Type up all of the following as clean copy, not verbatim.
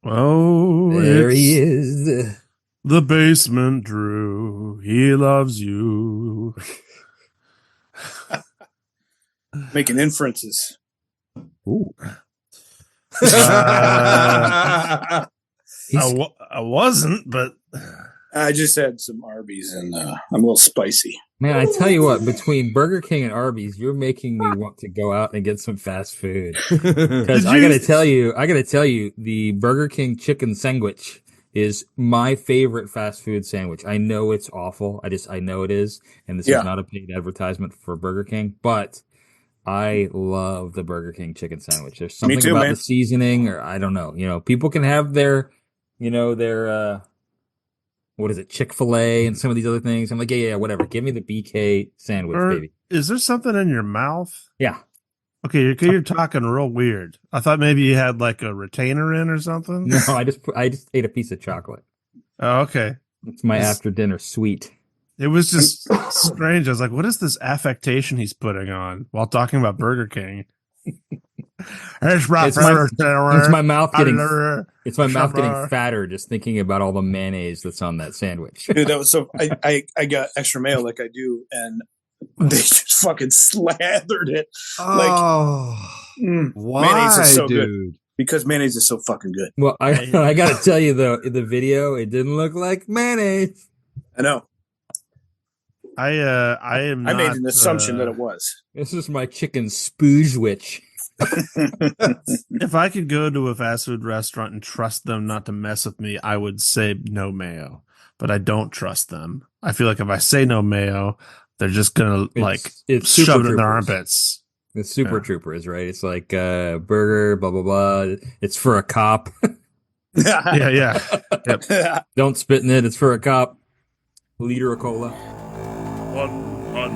Oh, There he it's is. the basement Drew. He loves you. Making inferences. Ooh. Uh, He's I wasn't, but I just had some Arby's and I'm a little spicy. Man, I tell you what, between Burger King and Arby's, you're making me want to go out and get some fast food. Because did you? I gotta tell you, the Burger King chicken sandwich is my favorite fast food sandwich. I know it's awful. I know it is. And this is Yeah. not a paid advertisement for Burger King, but I love the Burger King chicken sandwich. There's Me something too, about man. the seasoning, or I don't know. People can have their what is it, Chick-fil-A and some of these other things. I'm like, yeah, whatever. Give me the BK sandwich, Or baby. is there something in your mouth? Yeah. Okay, you're talking real weird. I thought maybe you had like a retainer in or something. No, I just ate a piece of chocolate. Oh, okay. It's my It's- after dinner sweet. It was just strange. I was like, what is this affectation he's putting on while talking about Burger King? It's my It's my favorite it's my mouth getting dinner. it's my mouth getting fatter just thinking about all the mayonnaise that's on that sandwich. Dude, that was so. I got extra mayo like I do, and they just fucking slathered it. Oh, Mayonnaise is so good dude? because mayonnaise is so fucking good. Well, I got to tell you though, in the video, it didn't look like mayonnaise. I know. I am. I made not, an assumption that it was. This is my chicken spoojwich. If I could go to a fast food restaurant and trust them not to mess with me, I would say no mayo. But I don't trust them. I feel like if I say no mayo, they're just gonna It's shove Super it in their Troopers. armpits. The Super Yeah. Troopers, right? It's like burger, blah blah blah. It's for a cop. Yeah. Yep. Don't spit in it. It's for a cop. Liter of cola. 100.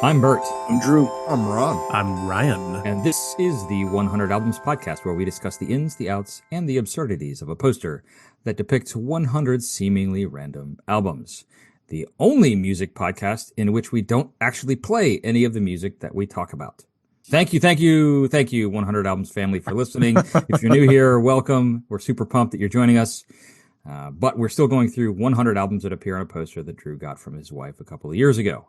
I'm Bert, I'm Drew. I'm Ron. I'm Ryan. and this is the 100 Albums podcast, where we discuss the ins, the outs, and the absurdities of a poster that depicts 100 seemingly random albums. The only music podcast in which we don't actually play any of the music that we talk about. Thank you, 100 Albums family, for listening. If you're new here, welcome. We're super pumped that you're joining us. But we're still going through 100 albums that appear on a poster that Drew got from his wife a couple of years ago.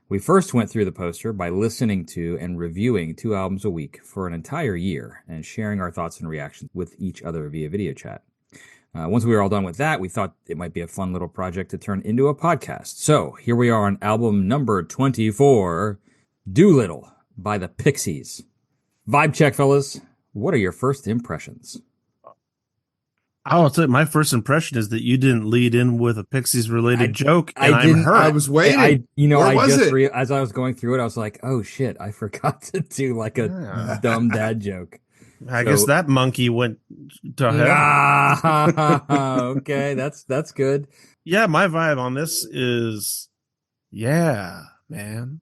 We first went through the poster by listening to and reviewing 2 albums a week for an entire year and sharing our thoughts and reactions with each other via video chat. Once we were all done with that, we thought it might be a fun little project to turn into a podcast. So here we are on album number 24, Doolittle by the Pixies. Vibe check, fellas. What are your first impressions? I'll say my first impression is that you didn't lead in with a Pixies related joke, and I'm hurt. I was waiting. Where was it? As I was going through it, I was like, "Oh shit, I forgot to do like a dumb dad joke." I guess that monkey went to hell. Okay, that's good. Yeah, my vibe on this is, yeah, man.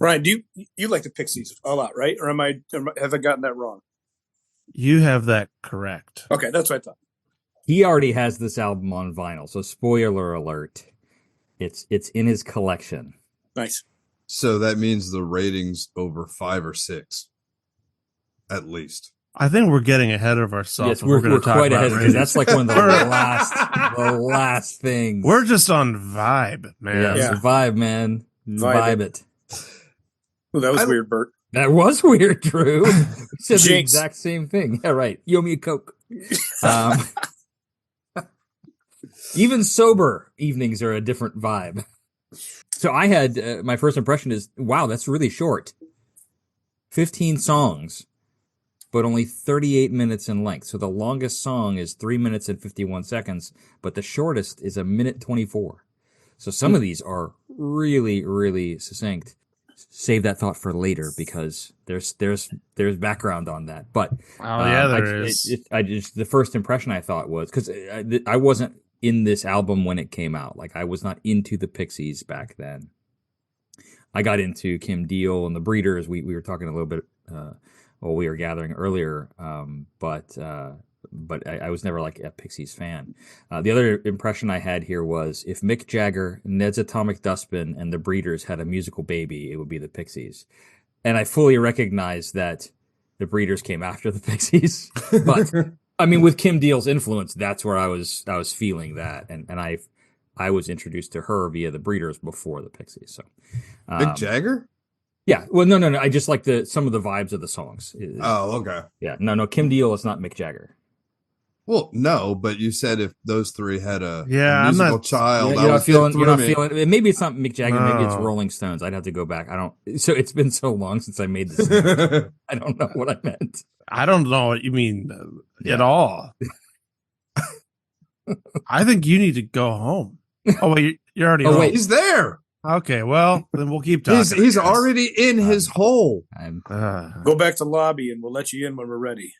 Ryan, do you like the Pixies a lot, right? Or have I gotten that wrong? You have that correct. Okay, that's what I thought. He already has this album on vinyl, so spoiler alert. It's in his collection. Nice. So that means the rating's over 5 or 6, at least. I think we're getting ahead of ourselves. Yes, we're gonna talk quite about ahead because ratings. that's like one of the last things. We're just on vibe, man. yeah, Yeah. it's a vibe, man. Vibe it. Well, that was weird, Bert. That was weird, Drew. We said the Jinx. exact same thing. Yeah, right. You owe me a Coke. Um, even sober evenings are a different vibe. So I had, my first impression is, wow, that's really short. 15 songs, but only 38 minutes in length. So the longest song is 3 minutes and 51 seconds, but the shortest is 1:24. So some of these are really, really succinct. Save that thought for later because there's background on that. But there is. The first impression I thought was, because I wasn't in this album when it came out. Like I was not into the Pixies back then. I got into Kim Deal and the Breeders. We were talking a little bit while we were gathering earlier. But but I was never like a Pixies fan. The other impression I had here was if Mick Jagger, Ned's Atomic Dustbin, and the Breeders had a musical baby, it would be the Pixies. And I fully recognize that the Breeders came after the Pixies, but I mean, with Kim Deal's influence, that's where I was feeling that, and I was introduced to her via the Breeders before the Pixies. So, Mick Jagger? yeah. Well, no. I just like some of the vibes of the songs. Oh, okay. Yeah. No. Kim Deal is not Mick Jagger. Well, no, but you said if those three had a Yeah, I'm musical not- child, You're not feeling. You're not me. feeling. Maybe it's not Mick Jagger. Maybe it's No. Rolling Stones. I'd have to go back. I don't. So it's been so long since I made this. I don't know what I meant. I don't know what you mean at Yeah. all. I think you need to go home. Oh wait, you're already. Oh, home. wait. He's there. Okay, well then we'll keep talking. He's I guess. already in his hole. I'm. Go back to lobby and we'll let you in when we're ready.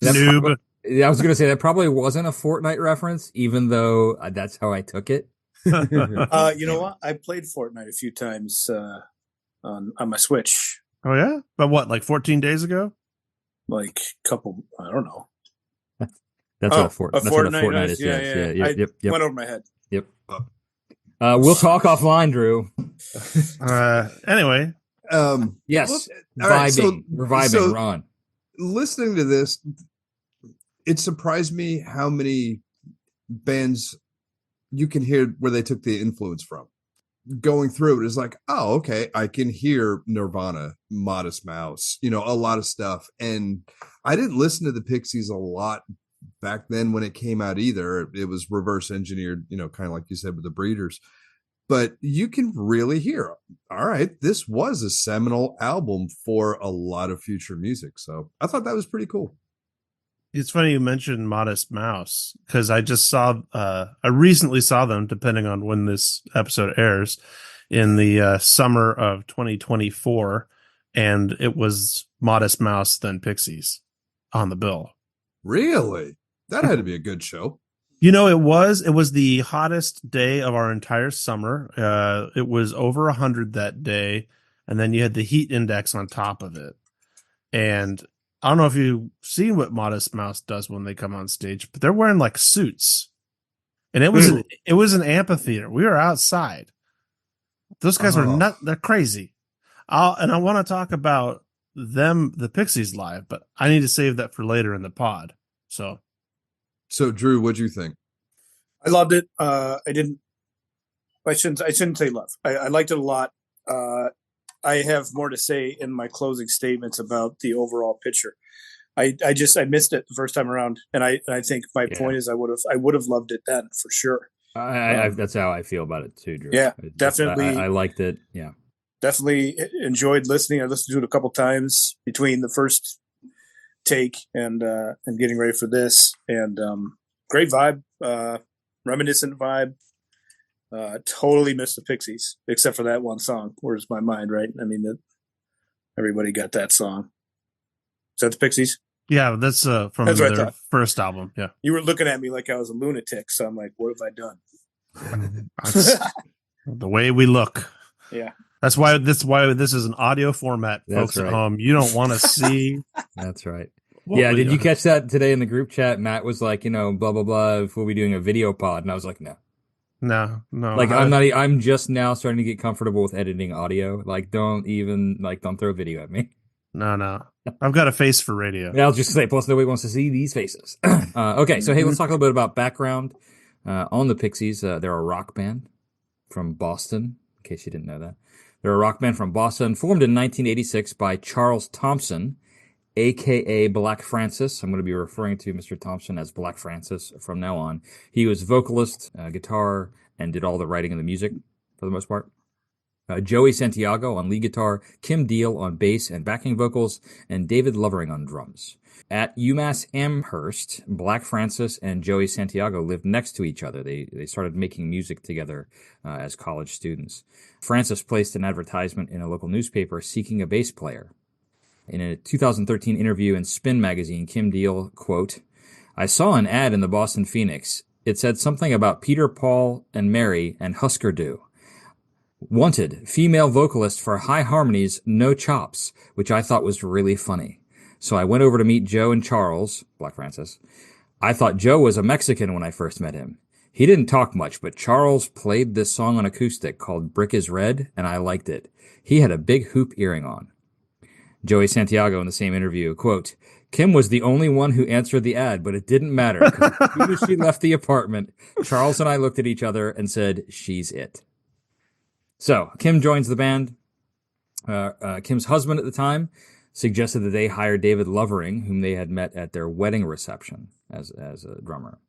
Noob. I was going to say that probably wasn't a Fortnite reference, even though that's how I took it. You know what? I played Fortnite a few times on my Switch, Oh yeah, but what? Like 14 days ago? like couple. I don't know. That's Oh, what a that's what a Fortnite Fortnite is? is. Yeah, Yes. yeah. Yep. Yep. Went over my head. Yep. We'll talk offline, Drew. Anyway, Yes. all right, Vibing. We're vibing. so- Ron. listening to this, it surprised me how many bands you can hear where they took the influence from. Going through it is like, oh, okay, I can hear Nirvana, Modest Mouse, a lot of stuff. And I didn't listen to the Pixies a lot back then when it came out either. It was reverse engineered, kind of like you said with the Breeders. But you can really hear, all right, this was a seminal album for a lot of future music. So I thought that was pretty cool. it's funny you mentioned Modest Mouse because I just saw, I recently saw them, depending on when this episode airs, in the summer of 2024, and it was Modest Mouse then Pixies on the bill. Really? That had to be a good show. It was the hottest day of our entire summer. It was over 100 that day, and then you had the heat index on top of it. And I don't know if you've seen what Modest Mouse does when they come on stage, but they're wearing like suits, and it was an amphitheater. We were outside. Those guys were they're crazy. And I want to talk about them, the Pixies live, but I need to save that for later in the pod. So Drew, what'd you think? I loved it. I shouldn't say love. I liked it a lot. I have more to say in my closing statements about the overall picture. I missed it the first time around, and I think my point is I would have loved it then for sure. That's how I feel about it too, Drew. Yeah, definitely. I liked it. Yeah, definitely enjoyed listening. I listened to it a couple times between the first take and getting ready for this, and great vibe, reminiscent vibe. Totally missed the Pixies except for that one song. Where's My Mind? Right? I mean, everybody got that song. Is that the Pixies? yeah, that's from That's what I their thought. first album. Yeah. You were looking at me like I was a lunatic, so I'm like, what have I done? That's the way we look. Yeah. That's why this is an audio format, That's folks right. at home. You don't want to see. that's right. what Yeah, we did you are. catch that today in the group chat? Matt was like, blah blah blah. If we'll be doing a video pod, and I was like, no. No. Like I'm just now starting to get comfortable with editing audio. Like don't throw a video at me. No. I've got a face for radio. And I'll just say, plus nobody wants to see these faces. Okay, so hey, let's talk a little bit about background on the Pixies. They're a rock band from Boston, in case you didn't know that. They're a rock band from Boston, formed in 1986 by Charles Thompson, a.k.a. Black Francis. I'm going to be referring to Mr. Thompson as Black Francis from now on. He was vocalist, guitar, and did all the writing of the music for the most part. Joey Santiago on lead guitar, Kim Deal on bass and backing vocals, and David Lovering on drums. At UMass Amherst, Black Francis and Joey Santiago lived next to each other. They started making music together as college students. Francis placed an advertisement in a local newspaper seeking a bass player. In a 2013 interview in Spin magazine, Kim Deal, quote, "I saw an ad in the Boston Phoenix. It said something about Peter, Paul, and Mary and Husker Du. Wanted, female vocalist for high harmonies, no chops, which I thought was really funny. So I went over to meet Joe and Charles, Black Francis. I thought Joe was a Mexican when I first met him. He didn't talk much, but Charles played this song on acoustic called Brick is Red, and I liked it. He had a big hoop earring on. Joey Santiago in the same interview, quote, Kim was the only one who answered the ad, but it didn't matter because as soon as she left the apartment, Charles and I looked at each other and said, she's it. So Kim joins the band. Kim's husband at the time suggested that they hire David Lovering, whom they had met at their wedding reception as a drummer.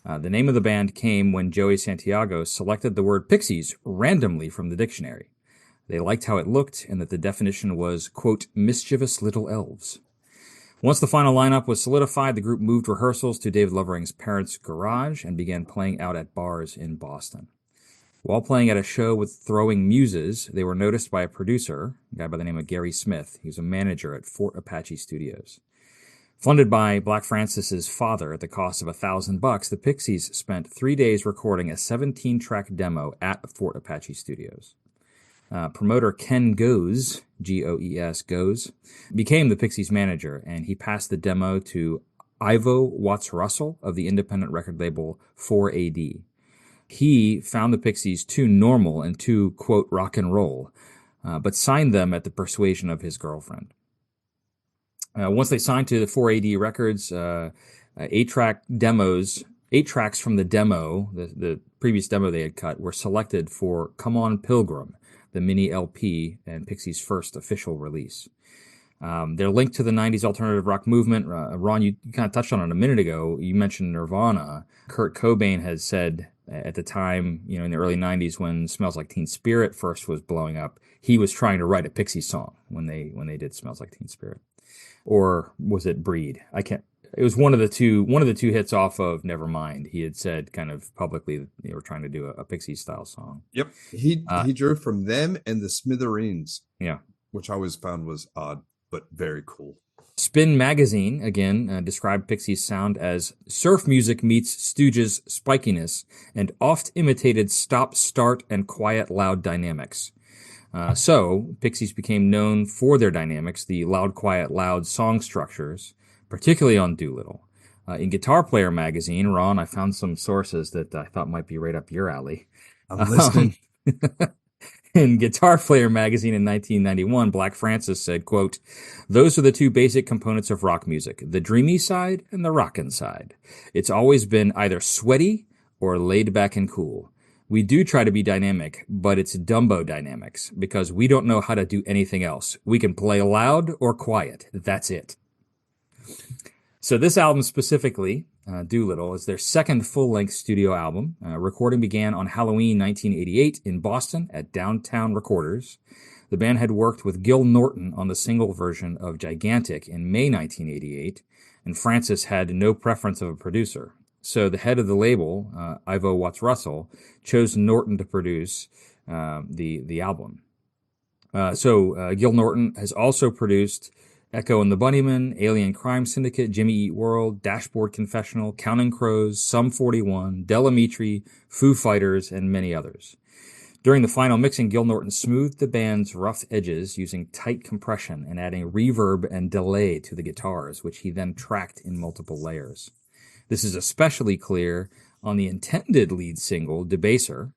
The name of the band came when Joey Santiago selected the word Pixies randomly from the dictionary. They liked how it looked and that the definition was, quote, mischievous little elves. Once the final lineup was solidified, the group moved rehearsals to David Lovering's parents' garage and began playing out at bars in Boston. While playing at a show with Throwing Muses, they were noticed by a producer, a guy by the name of Gary Smith. He was a manager at Fort Apache Studios. Funded by Black Francis's father at the cost of $1,000, the Pixies spent 3 days recording a 17-track demo at Fort Apache Studios. Promoter Ken Goes, G-O-E-S, Goes, became the Pixies manager, and he passed the demo to Ivo Watts Russell of the independent record label 4AD. He found the Pixies too normal and too, quote, rock and roll, but signed them at the persuasion of his girlfriend. Once they signed to the 4AD Records, 8-track demos, 8 tracks from the demo, the previous demo they had cut, were selected for Come On Pilgrim, the mini LP and Pixies' first official release. They're linked to the 90s alternative rock movement. Ron, you kind of touched on it a minute ago. You mentioned Nirvana. Kurt Cobain had said at the time, in the early 90s when Smells Like Teen Spirit first was blowing up, he was trying to write a Pixies song when they did Smells Like Teen Spirit. Or was it Breed? It was one of the two hits off of Nevermind. He had said kind of publicly that they were trying to do a Pixies style song. Yep. He drew from them and the Smithereens. Yeah. Which I always found was odd, but very cool. Spin Magazine, again, described Pixies' sound as surf music meets Stooges' spikiness and oft imitated stop, start, and quiet, loud dynamics. So Pixies became known for their dynamics, the loud, quiet, loud song structures, particularly on Doolittle. In Guitar Player magazine, Ron, I found some sources that I thought might be right up your alley. I'm listening. In Guitar Player magazine in 1991, Black Francis said, quote, those are the two basic components of rock music, the dreamy side and the rockin' side. It's always been either sweaty or laid back and cool. We do try to be dynamic, but it's Dumbo dynamics because we don't know how to do anything else. We can play loud or quiet. That's it. So this album specifically, Doolittle, is their second full-length studio album. Recording began on Halloween 1988 in Boston at Downtown Recorders. The band had worked with Gil Norton on the single version of Gigantic in May 1988, and Francis had no preference of a producer. So the head of the label, Ivo Watts Russell, chose Norton to produce the album. So Gil Norton has also produced Echo and the Bunnymen, Alien Crime Syndicate, Jimmy Eat World, Dashboard Confessional, Counting Crows, Sum 41, Delamitri, Foo Fighters, and many others. During the final mixing, Gil Norton smoothed the band's rough edges using tight compression and adding reverb and delay to the guitars, which he then tracked in multiple layers. This is especially clear on the intended lead single, Debaser,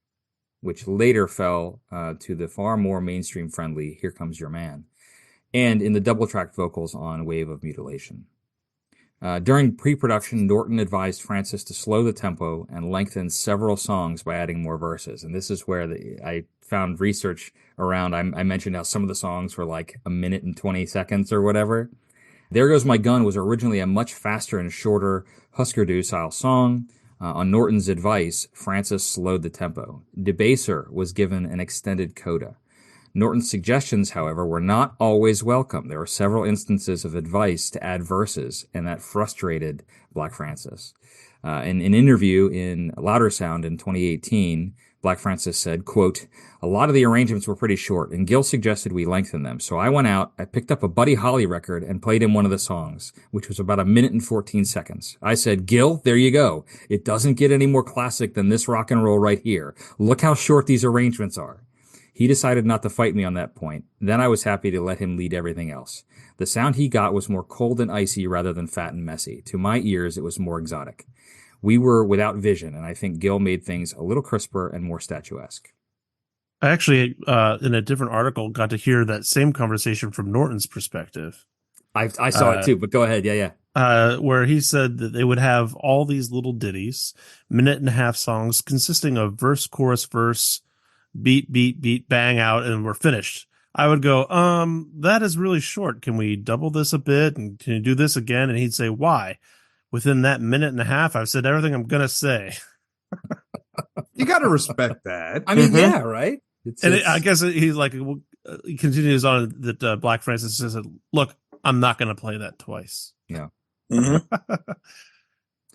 which later fell to the far more mainstream-friendly Here Comes Your Man, and in the double-tracked vocals on Wave of Mutilation. During pre-production, Norton advised Francis to slow the tempo and lengthen several songs by adding more verses. And this is where I found research around. I mentioned how some of the songs were like a minute and 20 seconds or whatever. There Goes My Gun was originally a much faster and shorter Husker Du-style song. On Norton's advice, Francis slowed the tempo. Debaser was given an extended coda. Norton's suggestions, however, were not always welcome. There were several instances of advice to add verses, and that frustrated Black Francis. In an interview in Louder Sound in 2018, Black Francis said, quote, a lot of the arrangements were pretty short, and Gil suggested we lengthen them. So I went out, I picked up a Buddy Holly record and played him one of the songs, which was about 1 minute and 14 seconds. I said, Gil, there you go. It doesn't get any more classic than this rock and roll right here. Look how short these arrangements are. He decided not to fight me on that point. Then I was happy to let him lead everything else. The sound he got was more cold and icy rather than fat and messy. To my ears, it was more exotic. We were without vision, and I think Gil made things a little crisper and more statuesque. I actually, in a different article, got to hear that same conversation from Norton's perspective. I saw it too, but go ahead. Yeah. Where he said that they would have all these little ditties, 1.5-minute songs consisting of verse, chorus, verse, beat, beat, beat, bang out, and we're finished. I would go, that is really short. Can we double this a bit? And can you do this again? And he'd say, why? Within that 1.5 minutes, I've said everything I'm going to say. You got to respect that. I mean, yeah, right? I guess he's like, he continues on that Black Francis says, look, I'm not going to play that twice. Yeah. Mm-hmm.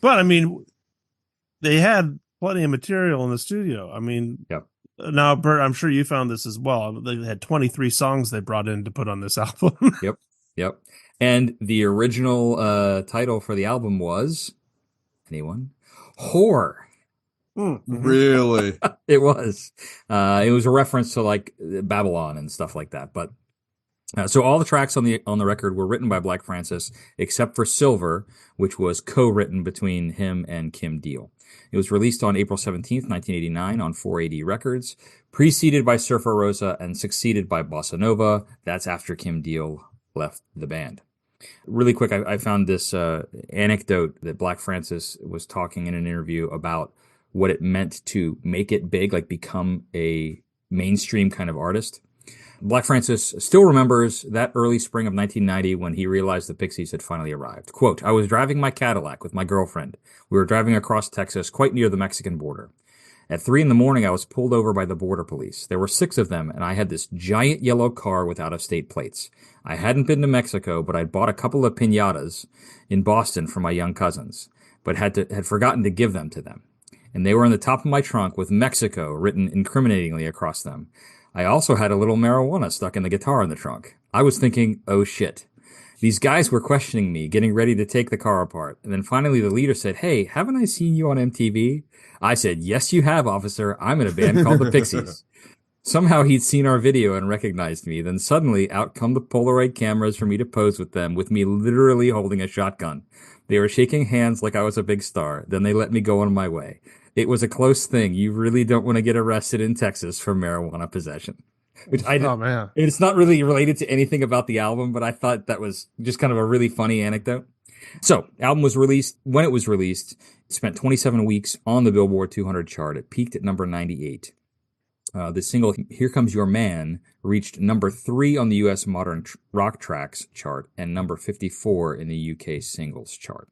But I mean, they had plenty of material in the studio. I mean, yep. Now, Bert, I'm sure you found this as well. They had 23 songs they brought in to put on this album. Yep. And the original title for the album was, anyone? Whore. Mm-hmm. Really? It was. It was a reference to like Babylon and stuff like that. But so all the tracks on the record were written by Black Francis, except for Silver, which was co-written between him and Kim Deal. It was released on April 17th, 1989 on 4AD Records, preceded by Surfer Rosa and succeeded by Bossa Nova. That's after Kim Deal left the band. Really quick, I found this anecdote that Black Francis was talking in an interview about what it meant to make it big, like become a mainstream kind of artist. Black Francis still remembers that early spring of 1990 when he realized the Pixies had finally arrived. Quote, I was driving my Cadillac with my girlfriend. We were driving across Texas, quite near the Mexican border. At 3 a.m, I was pulled over by the border police. There were 6 of them, and I had this giant yellow car with out-of-state plates. I hadn't been to Mexico, but I'd bought a couple of piñatas in Boston for my young cousins, but had forgotten to give them to them. And they were in the top of my trunk with Mexico written incriminatingly across them. I also had a little marijuana stuck in the guitar in the trunk. I was thinking, oh shit. These guys were questioning me, getting ready to take the car apart. And then finally the leader said, hey, haven't I seen you on MTV? I said, yes, you have, officer. I'm in a band called the Pixies. Somehow he'd seen our video and recognized me. Then suddenly out come the Polaroid cameras for me to pose with them, with me literally holding a shotgun. They were shaking hands like I was a big star. Then they let me go on my way. It was a close thing. You really don't want to get arrested in Texas for marijuana possession. Oh, man. It's not really related to anything about the album, but I thought that was just kind of a really funny anecdote. So, album was released. When it was released, it spent 27 weeks on the Billboard 200 chart. It peaked at number 98. The single, Here Comes Your Man, reached number 3 on the U.S. Modern Rock Tracks chart and number 54 in the UK Singles chart.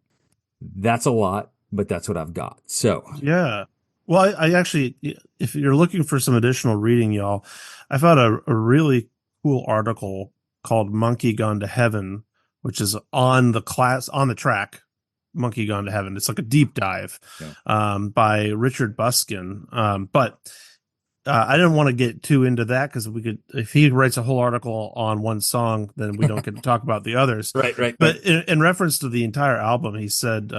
That's a lot, but that's what I've got. So, yeah. Well, I actually, if you're looking for some additional reading, y'all, I found a really cool article called Monkey Gone to Heaven, which is on the track Monkey Gone to Heaven. It's like a deep dive by Richard Buskin. But I didn't want to get too into that because if he writes a whole article on one song, then we don't get to talk about the others. Right. But in reference to the entire album, he said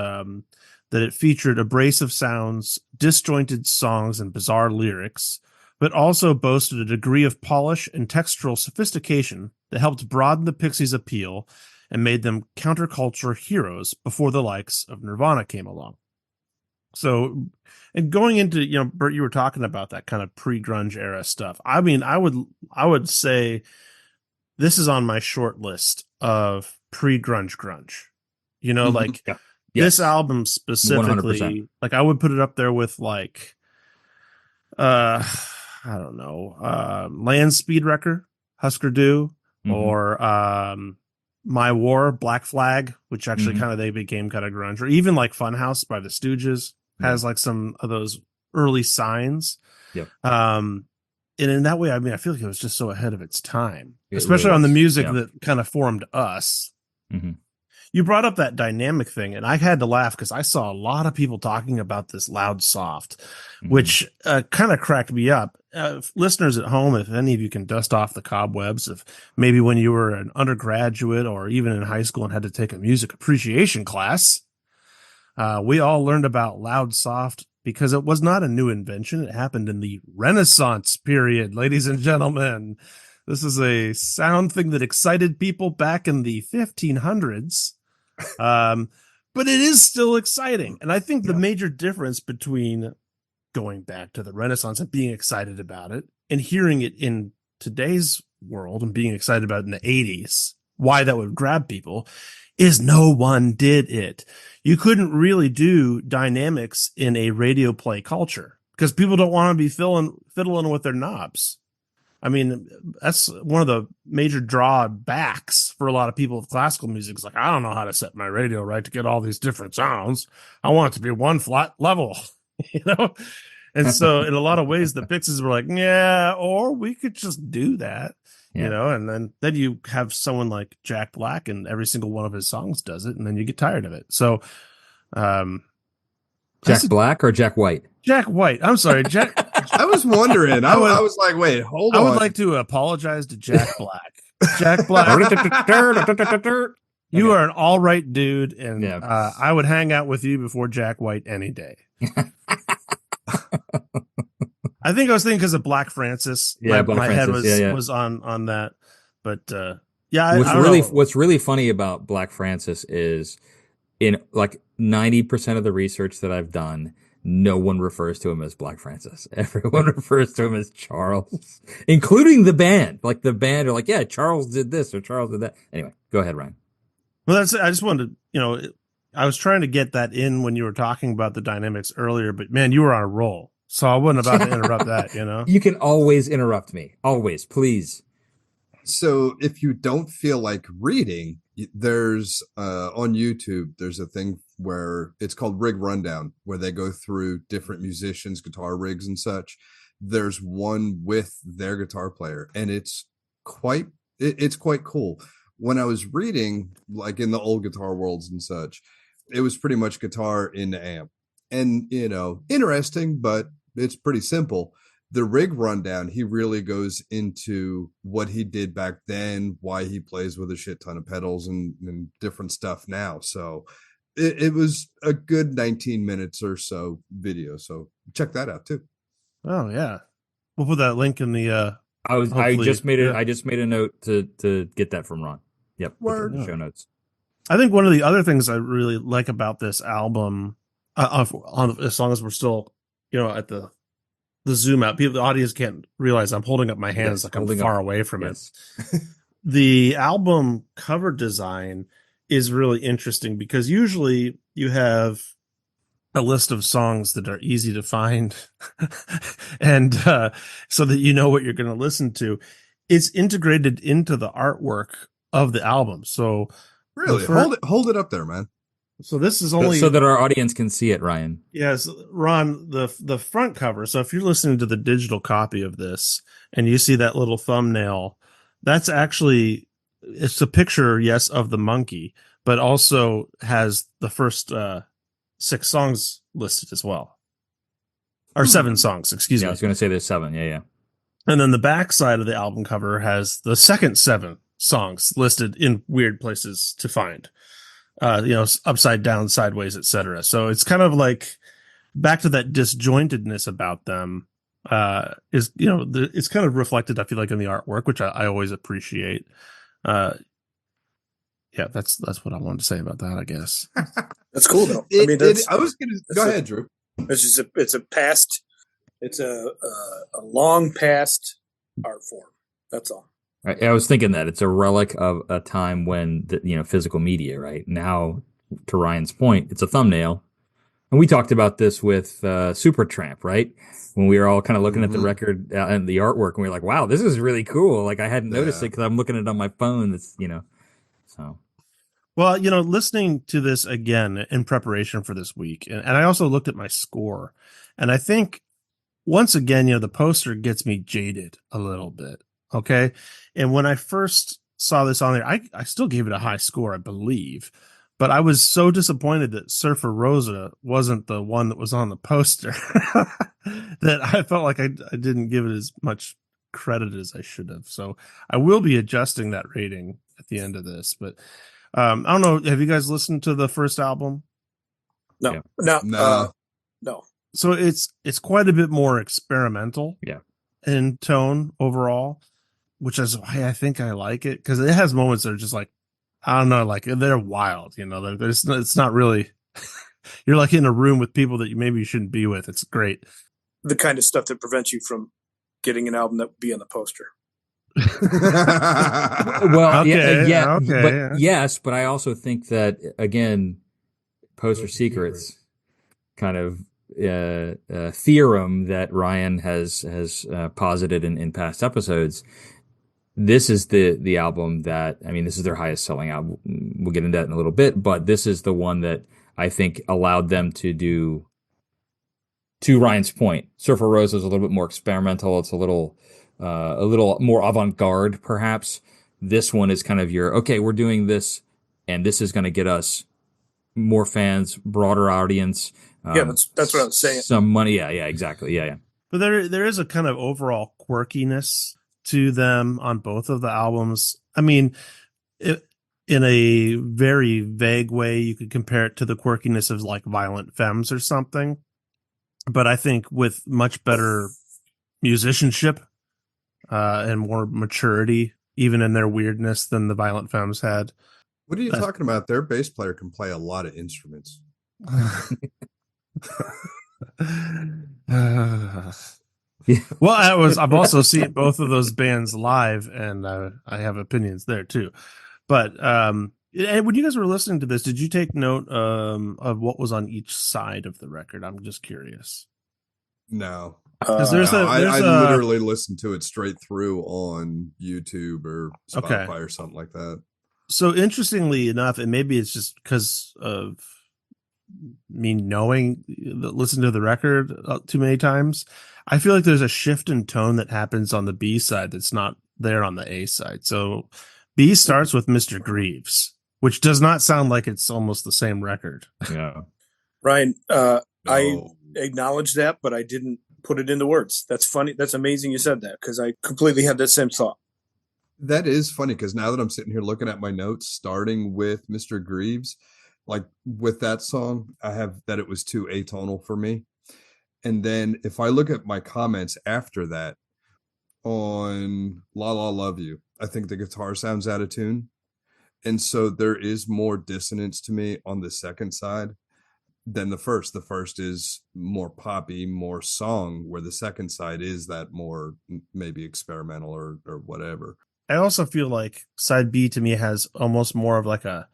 that it featured abrasive sounds, disjointed songs, and bizarre lyrics, but also boasted a degree of polish and textural sophistication that helped broaden the Pixies' appeal and made them counterculture heroes before the likes of Nirvana came along. So, and going into, Bert, you were talking about that kind of pre-grunge era stuff. I mean, I would say this is on my short list of pre-grunge grunge. This album specifically, 100%. Like I would put it up there with like, I don't know, Land Speed Wrecker, Husker Du, or My War, Black Flag, which actually kind of they became kind of grunge, or even like Funhouse by the Stooges has like some of those early signs. Yep. And in that way, I mean, I feel like it was just so ahead of its time, especially on the music that kind of formed us. Mm-hmm. You brought up that dynamic thing, and I had to laugh because I saw a lot of people talking about this loud soft, which kind of cracked me up. Listeners at home, if any of you can dust off the cobwebs of maybe when you were an undergraduate or even in high school and had to take a music appreciation class, we all learned about loud soft because it was not a new invention. It happened in the Renaissance period, ladies and gentlemen. This is a sound thing that excited people back in the 1500s. But it is still exciting. And I think the major difference between going back to the Renaissance and being excited about it and hearing it in today's world and being excited about it in the 80s, why that would grab people, is no one did it. You couldn't really do dynamics in a radio play culture because people don't want to be fiddling with their knobs. I mean, that's one of the major drawbacks for a lot of people with classical music. It's like, I don't know how to set my radio right to get all these different sounds. I want it to be one flat level, you know? And so in a lot of ways, the Pixies were like, yeah, or we could just do that, you know? And then you have someone like Jack Black and every single one of his songs does it. And then you get tired of it. So, Jack Black or Jack White? Jack White. I'm sorry, Jack. I was wondering. I was like, wait, hold on. I would like to apologize to Jack Black. Jack Black, you are an all right dude, and I would hang out with you before Jack White any day. I think I was thinking because of Black Francis. Yeah, my head was on that. But yeah, what's really funny about Black Francis is in like 90% of the research that I've done, no one refers to him as Black Francis. Everyone refers to him as Charles, including the band. Like the band are like, yeah, Charles did this or Charles did that. Anyway, go ahead, Ryan. Well, I just wanted to, I was trying to get that in when you were talking about the dynamics earlier, but man, you were on a roll. So I wasn't about to interrupt that, You can always interrupt me. Always, please. So if you don't feel like reading, there's on YouTube, there's a thing where it's called Rig Rundown, where they go through different musicians, guitar rigs and such. There's one with their guitar player, and it's quite cool. When I was reading, like in the old guitar worlds and such, it was pretty much guitar in the amp. And, interesting, but it's pretty simple. The Rig Rundown, he really goes into what he did back then, why he plays with a shit ton of pedals and different stuff now. So it was a good 19 minutes or so video. So check that out too. Oh yeah. We'll put that link in the I just made a note to get that from Ron. Yep. Word. Show notes. I think one of the other things I really like about this album, as long as we're still, at the zoom out, the audience can't realize I'm holding up my hands like I'm far away from it. The album cover design is really interesting because usually you have a list of songs that are easy to find and so that you know what you're going to listen to. It's integrated into the artwork of the album. So really hold it up there, man. So this is only so that our audience can see it, Ryan. Yes, Ron, the front cover. So if you're listening to the digital copy of this and you see that little thumbnail, that's actually, it's a picture, yes, of the monkey, but also has the first 6 songs listed as well. Or 7 songs, excuse me. I was going to say there's 7. Yeah. And then the back side of the album cover has the second 7 songs listed in weird places to find. Upside down, sideways, etc. So it's kind of like back to that disjointedness about them. It's kind of reflected, I feel like, in the artwork, which I always appreciate. That's what I wanted to say about that, I guess. That's cool though. Go ahead, Drew. It's a long past art form. That's all. I was thinking that it's a relic of a time when physical media, right? Now, to Ryan's point, it's a thumbnail. And we talked about this with Supertramp, right? When we were all kind of looking at the record and the artwork, and we were like, wow, this is really cool. Like I hadn't noticed it because I'm looking at it on my phone. It's, so. Well, listening to this again in preparation for this week, and I also looked at my score, and I think once again, the poster gets me jaded a little bit. Okay. And when I first saw this on there, I still gave it a high score, I believe, but I was so disappointed that Surfer Rosa wasn't the one that was on the poster that I felt like I didn't give it as much credit as I should have. So I will be adjusting that rating at the end of this, but I don't know. Have you guys listened to the first album? No. So it's quite a bit more experimental, Yeah. in tone overall, which is why I think I like it, because it has moments that are just like, I don't know, like they're wild, you know. It's not really. You're like in a room with people that maybe you shouldn't be with. It's great. The kind of stuff that prevents you from getting an album that would be on the poster. Well, Okay, yeah, okay, but yeah. yes, but I also think that again, poster secrets kind of theorem that Ryan has posited in past episodes. This is the album that, I mean, this is their highest selling album. We'll get into that in a little bit, but this is the one that I think allowed them to do, to Ryan's point, Surfer Rose is a little bit more experimental. It's a little more avant-garde, perhaps. This one is kind of your, okay, we're doing this, and this is going to get us more fans, broader audience. Yeah, that's what I was saying. Some money. Yeah, exactly. Yeah. But there is a kind of overall quirkiness to them on both of the albums. I mean, in a very vague way, you could compare it to the quirkiness of like Violent Femmes or something. But I think with much better musicianship and more maturity, even in their weirdness, than the Violent Femmes had. What are you talking about? Their bass player can play a lot of instruments. Well, I've also seen both of those bands live, and I have opinions there too. But and when you guys were listening to this, did you take note of what was on each side of the record? I'm just curious. No, Because I literally listened to it straight through on YouTube or Spotify or something like that. So interestingly enough, and maybe it's just because of me knowing, listen to the record too many times, I feel like there's a shift in tone that happens on the B side that's not there on the A side. So B starts with Mr. Greaves, which does not sound like it's almost the same record. Yeah. Ryan, No. I acknowledge that, but I didn't put it into words. That's funny. That's amazing you said that, because I completely had that same thought. That is funny, because now that I'm sitting here looking at my notes, starting with Mr. Greaves, like with that song, I have that it was too atonal for me. And then if I look at my comments after that on La La Love You, I think the guitar sounds out of tune. And so there is more dissonance to me on the second side than the first. The first is more poppy, more song, where the second side is that more maybe experimental or whatever. I also feel like side B to me has almost more of like a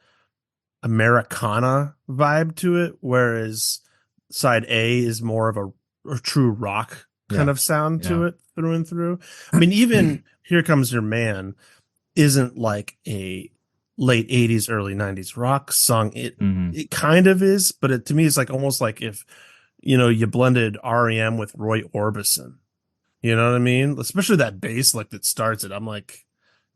Americana vibe to it, whereas side A is more of a true rock kind of sound to it through and through. I mean, even Here Comes Your Man isn't like a late 80s, early 90s rock song. It kind of is, but to me, it's like almost like if, you blended REM with Roy Orbison. You know what I mean? Especially that bass lick that starts it. I'm like,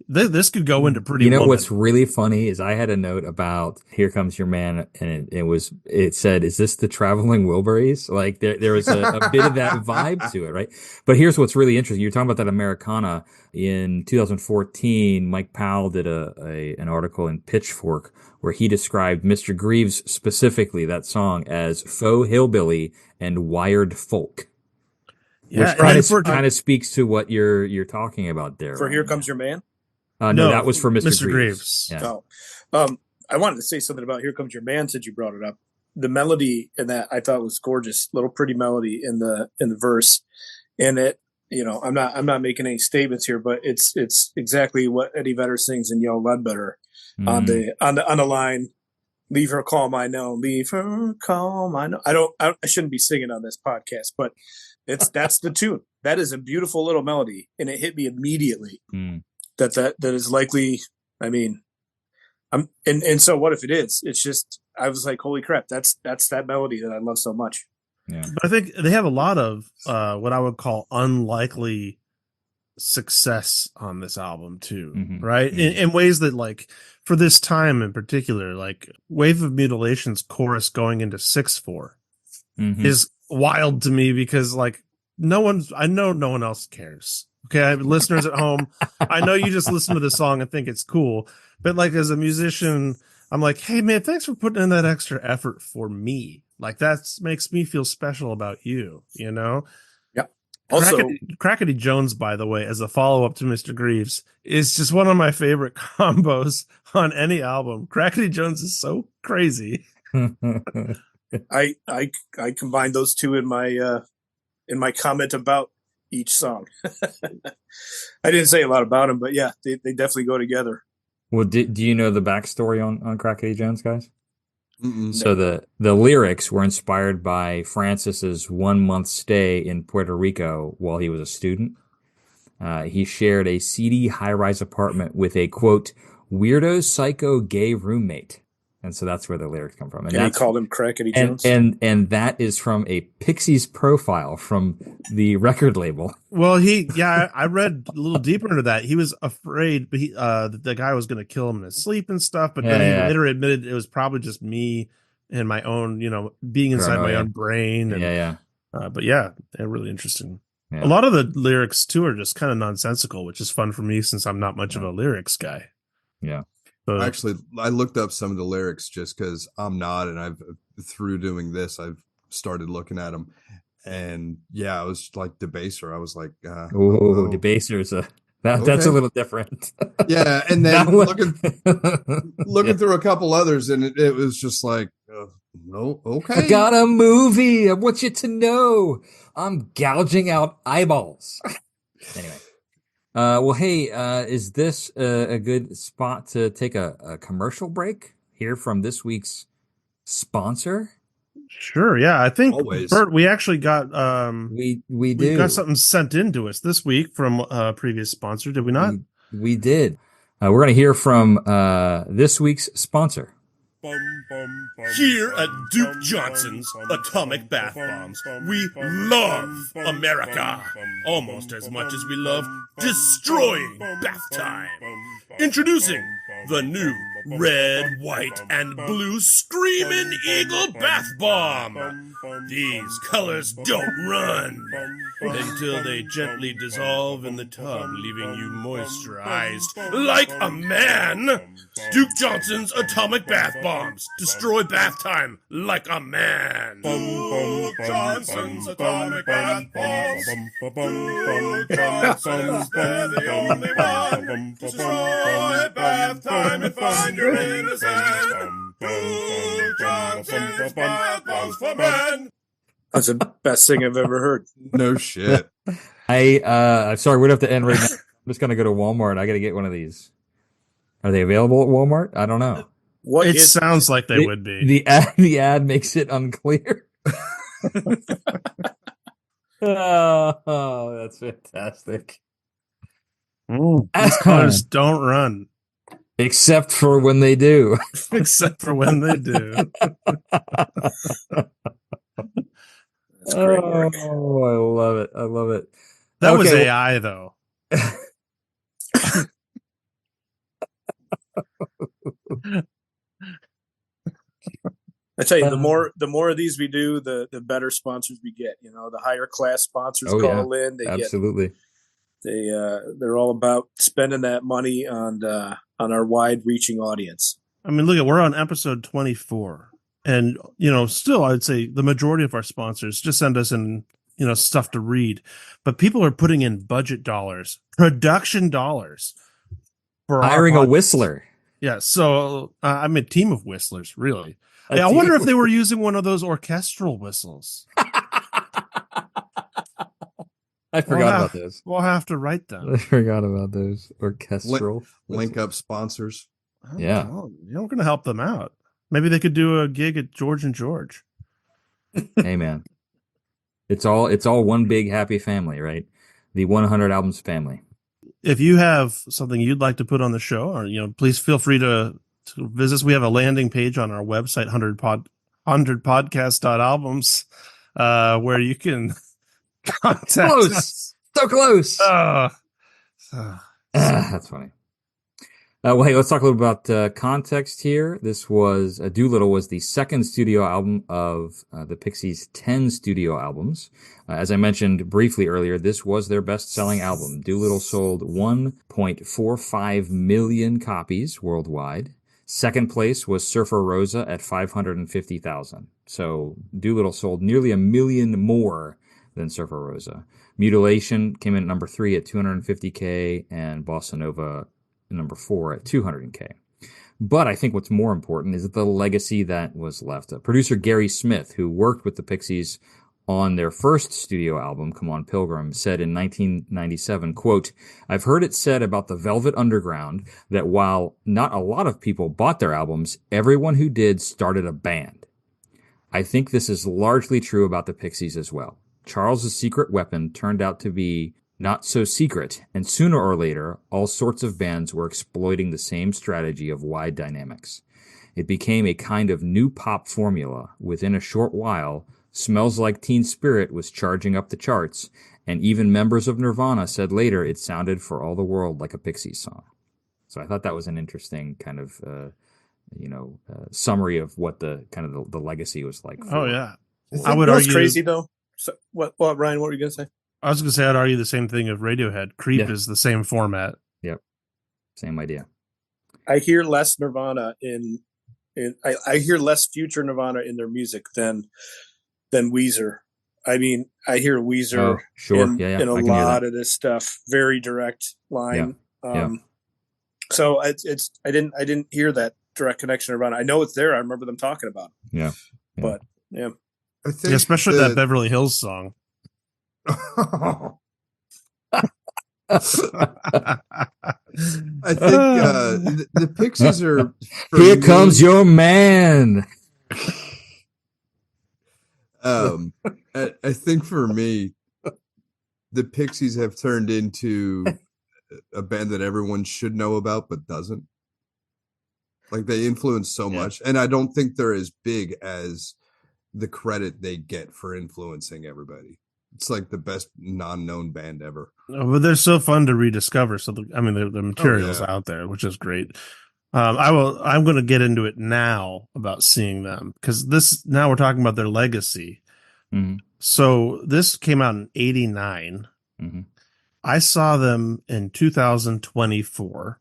this could go into Pretty Woman. What's really funny is I had a note about Here Comes Your Man, and it said, is this the Traveling Wilburys? Like there was a bit of that vibe to it, right? But here's what's really interesting. You're talking about that Americana. In 2014, Mike Powell did an article in Pitchfork where he described Mr. Greaves, specifically that song, as faux hillbilly and wired folk. Yeah, which kind of speaks to what you're talking about there. For Here Comes Your Man? No, that was for Mr. Greaves. Yeah. Oh, I wanted to say something about Here Comes Your Man since you brought it up. The melody in that I thought was gorgeous, little pretty melody in the verse, and it. I'm not making any statements here, but it's exactly what Eddie Vedder sings in Yellow Ledbetter on the line. Leave her calm, I know. Leave her calm, I know. I shouldn't be singing on this podcast, but that's the tune. That is a beautiful little melody, and it hit me immediately. That is likely. I mean, and so what if it is? It's just I was like, holy crap! That's that melody that I love so much. Yeah, but I think they have a lot of what I would call unlikely success on this album too, right? In ways that, like, for this time in particular, like Wave of Mutilation's chorus going into 6/4 is wild to me, because like I know no one else cares. Okay, I have listeners at home. I know you just listen to the song and think it's cool, but like as a musician, I'm like, hey man, thanks for putting in that extra effort for me. Like that makes me feel special about you, you know? Yep. Also, Crackety Jones, by the way, as a follow-up to Mr. Greaves, is just one of my favorite combos on any album. Crackety Jones is so crazy. I combined those two in my comment about each song. I didn't say a lot about them, but yeah, they definitely go together. Well, do you know the backstory on Crackety Jones, guys? Mm-mm. So the lyrics were inspired by Francis's 1 month stay in Puerto Rico while he was a student. He shared a seedy high-rise apartment with a, quote, weirdo, psycho, gay roommate. And so that's where the lyrics come from. And he called him Crackety Jones. And that is from a Pixies profile from the record label. Well, I read a little deeper into that. He was afraid, but the guy was going to kill him in his sleep and stuff. But then he later admitted it was probably just me and my own, being inside my own brain. And, but yeah, they're really interesting. Yeah. A lot of the lyrics too are just kind of nonsensical, which is fun for me since I'm not much of a lyrics guy. Yeah. Actually, I looked up some of the lyrics just because I'm not, and through doing this, I've started looking at them, and yeah, I was like Debaser. I was like, Debaser is that's a little different. Yeah, and then looking through a couple others, and it was just like, no, okay. I got a movie. I want you to know I'm gouging out eyeballs. Anyway. Well, hey, is this a good spot to take a commercial break? Hear from this week's sponsor? Sure, yeah. I think, always. Bert, we actually got we got something sent in to us this week from a previous sponsor, did we not? We did. We're going to hear from this week's sponsor. Here at Duke Johnson's Atomic Bath Bombs, we love America almost as much as we love destroying bath time. Introducing the new red, white, and blue Screamin' Eagle Bath Bomb. These colors don't run until they gently dissolve in the tub, leaving you moisturized like a man. Duke Johnson's Atomic Bath Bombs. Destroy bath time like a man. Duke Johnson's Atomic Bath Bombs. Duke Johnson's, they're the only one. Destroy bath time and find your innocent. Duke Johnson's Bath Bombs for men. That's the best thing I've ever heard. No shit. I'm sorry, we'd have to end right now. I'm just gonna go to Walmart. I gotta get one of these. Are they available at Walmart? I don't know. It sounds like they would be. The ad makes it unclear. Oh, that's fantastic. These colors don't run. Except for when they do. Except for when they do. That's great work. Oh, I love it. I love it. That was AI, though. I tell you, the more of these we do, the better sponsors we get. The higher class sponsors call in. Absolutely. They're all about spending that money on our wide-reaching audience. I mean, we're on episode 24, and still, I'd say the majority of our sponsors just send us in stuff to read, but people are putting in budget dollars, production dollars for hiring a whistler. Yeah, so I'm a team of whistlers, really. I wonder if they were using one of those orchestral whistles. I forgot about those. We'll have to write them. I forgot about those orchestral. Link up sponsors. Yeah. You're going to help them out. Maybe they could do a gig at George and George. Hey, man. It's all one big happy family, right? The 100 Albums family. If you have something you'd like to put on the show, or please feel free to visit us. We have a landing page on our website, 100podcast.albums, where you can contact us. So close. That's funny. Well, hey, let's talk a little about context here. This was Doolittle was the second studio album of the Pixies' 10 studio albums. As I mentioned briefly earlier, this was their best-selling album. Doolittle sold 1.45 million copies worldwide. Second place was Surfer Rosa at 550,000. So Doolittle sold nearly 1 million more than Surfer Rosa. Mutilation came in at number 3 at 250K, and Bossa Nova number 4 at 200K. But I think what's more important is the legacy that was left. Producer Gary Smith, who worked with the Pixies on their first studio album, Come On Pilgrim, said in 1997, quote, "I've heard it said about the Velvet Underground that while not a lot of people bought their albums, everyone who did started a band. I think this is largely true about the Pixies as well. Charles's secret weapon turned out to be not so secret, and sooner or later, all sorts of bands were exploiting the same strategy of wide dynamics. It became a kind of new pop formula. Within a short while, Smells Like Teen Spirit was charging up the charts, and even members of Nirvana said later it sounded for all the world like a Pixies song." So I thought that was an interesting kind of, summary of what the kind of the legacy was like. Oh yeah, I would argue. Crazy though. So, what, Ryan? What were you gonna say? I was gonna say I'd argue the same thing of Radiohead. Creep is the same format. Yep, same idea. I hear less Nirvana I hear less future Nirvana in their music than Weezer. I mean, I hear Weezer in a lot of this stuff. Very direct line. So I didn't hear that direct connection to Nirvana. I know it's there. I remember them talking about it. Yeah. But yeah. I think especially that Beverly Hills song. I think the Pixies are. Here comes your man. I think for me, the Pixies have turned into a band that everyone should know about but doesn't. Like, they influence so much, and I don't think they're as big as the credit they get for influencing everybody. It's like the best non-known band ever. Oh, but they're so fun to rediscover. So the material's out there, which is great. I'm going to get into it now about seeing them, because now we're talking about their legacy. Mm-hmm. So this came out in 89. Mm-hmm. I saw them in 2024.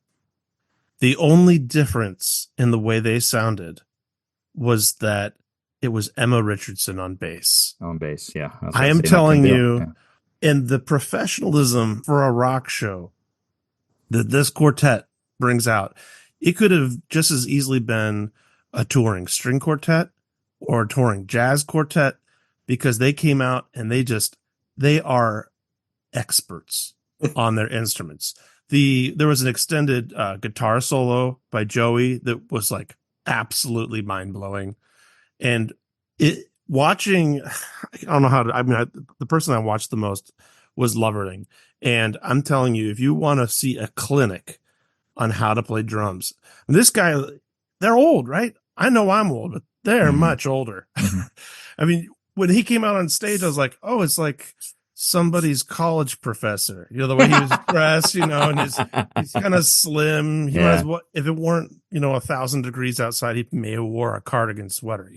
The only difference in the way they sounded was that it was Emma Richardson on bass. On bass, yeah. I am telling you, in the professionalism for a rock show that this quartet brings out, it could have just as easily been a touring string quartet or a touring jazz quartet, because they came out and they are experts on their instruments. There was an extended guitar solo by Joey that was like absolutely mind blowing. And I don't know how to, the person I watched the most was Lovering. And I'm telling you, if you want to see a clinic on how to play drums, this guy, they're old, right? I know I'm old, but they're much older. I mean, when he came out on stage, I was like, oh, it's like somebody's college professor, the way he was dressed, and he's kind of slim. He might as well, if it weren't, 1,000 degrees outside, he may have wore a cardigan sweater,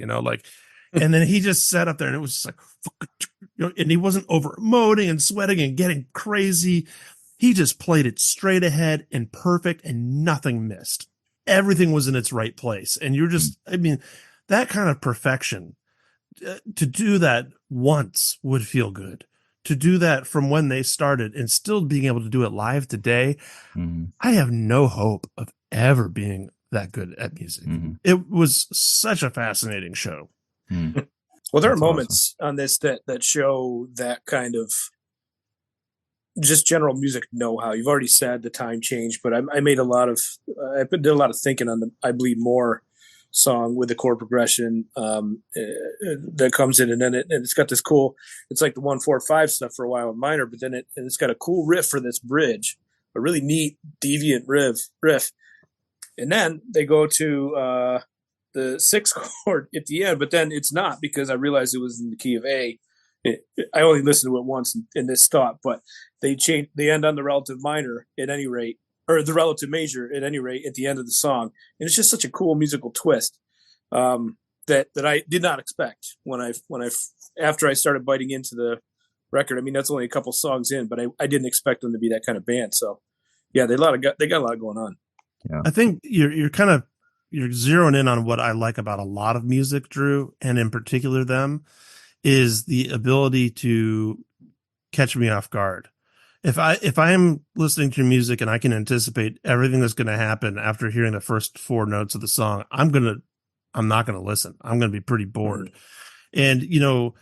and then he just sat up there and it was just like, and he wasn't over emoting and sweating and getting crazy. He just played it straight ahead and perfect, and nothing missed. Everything was in its right place. And you're just, that kind of perfection, to do that once would feel good. To do that from when they started and still being able to do it live today, I have no hope of ever being that good at music. It was such a fascinating show. Well, there are moments on this that show that kind of just general music know-how. You've already said the time change, but I made a lot of did a lot of thinking on the I Bleed More song with the chord progression that comes in, and then it's got this cool, it's like the 1-4-5 stuff for a while in minor, but then it's got a cool riff for this bridge, a really neat deviant riff, and then they go to the 6 chord at the end, but then it's not, because I realized it was in the key of A. I only listened to it once in this stop, but they end on the relative minor at any rate, or the relative major at any rate at the end of the song. And it's just such a cool musical twist that I did not expect when I after I started biting into the record. That's only a couple songs in, but I didn't expect them to be that kind of band. So yeah, they got a lot going on. Yeah. I think you're kind of you're zeroing in on what I like about a lot of music, Drew, and in particular them, is the ability to catch me off guard. If I am listening to music and I can anticipate everything that's going to happen after hearing the first 4 notes of the song, I'm not going to listen. I'm going to be pretty bored. And, you know,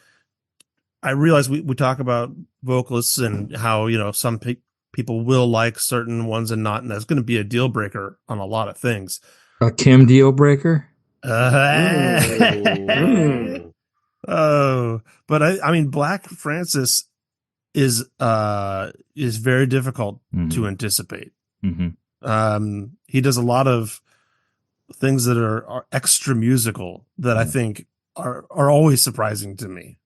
I realize we talk about vocalists and how, you know, some people will like certain ones and not, and that's going to be a deal breaker on a lot of things. A Kim deal breaker? Oh, but I mean, Black Francis is very difficult to anticipate. He does a lot of things that are extra musical that I think are always surprising to me.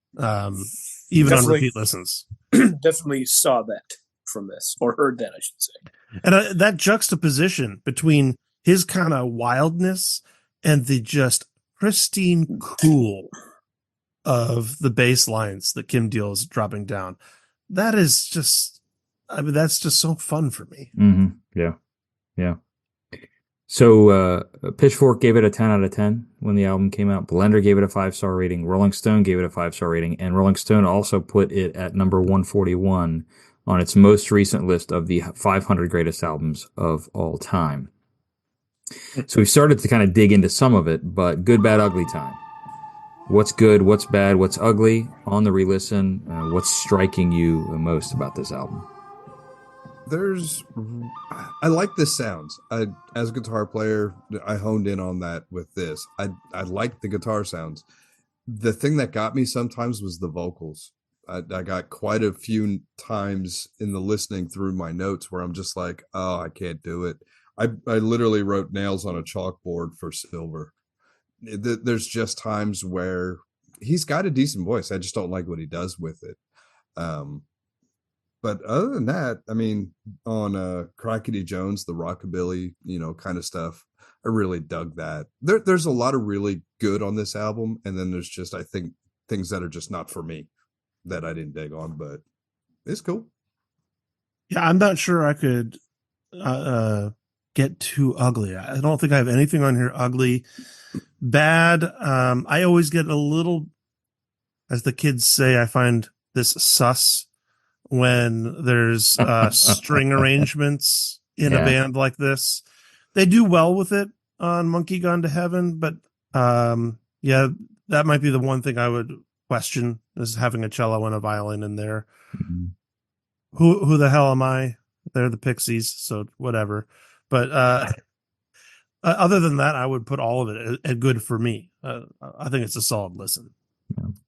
Even on repeat listens. Definitely saw that from this, or heard that, I should say. And that juxtaposition between his kind of wildness and the just pristine cool of the bass lines that Kim Deal is dropping down, that is just, I mean, that's just so fun for me. Yeah. So Pitchfork gave it a 10 out of 10 when the album came out. Blender gave it a 5-star rating. Rolling Stone gave it a 5-star rating. And Rolling Stone also put it at number 141 on its most recent list of the 500 greatest albums of all time. So we started to kind of dig into some of it, but good, bad, ugly time. What's good, what's bad, what's ugly on the re-listen? What's striking you most about this album? I like the sounds. As a guitar player, I honed in on that with this. I like the guitar sounds. The thing that got me sometimes was the vocals. I got quite a few times in the listening through my notes where I'm just like, oh, I can't do it. I literally wrote nails on a chalkboard for Silver. There's just times where he's got a decent voice. I just don't like what he does with it. But other than that, I mean, on Crockett Jones, the rockabilly, kind of stuff, I really dug that. There's a lot of really good on this album, and then there's just, I think, things that are just not for me that I didn't dig on, but it's cool. Yeah, I'm not sure I could get too ugly. I don't think I have anything on here ugly. Bad. I always get a little, as the kids say, I find this sus when there's string arrangements in a band like this. They do well with it on Monkey Gone to Heaven, but that might be the one thing I would question, is having a cello and a violin in there. Mm-hmm. Who the hell am I? They're the Pixies, so whatever. But other than that, I would put all of it at good for me. I think it's a solid listen.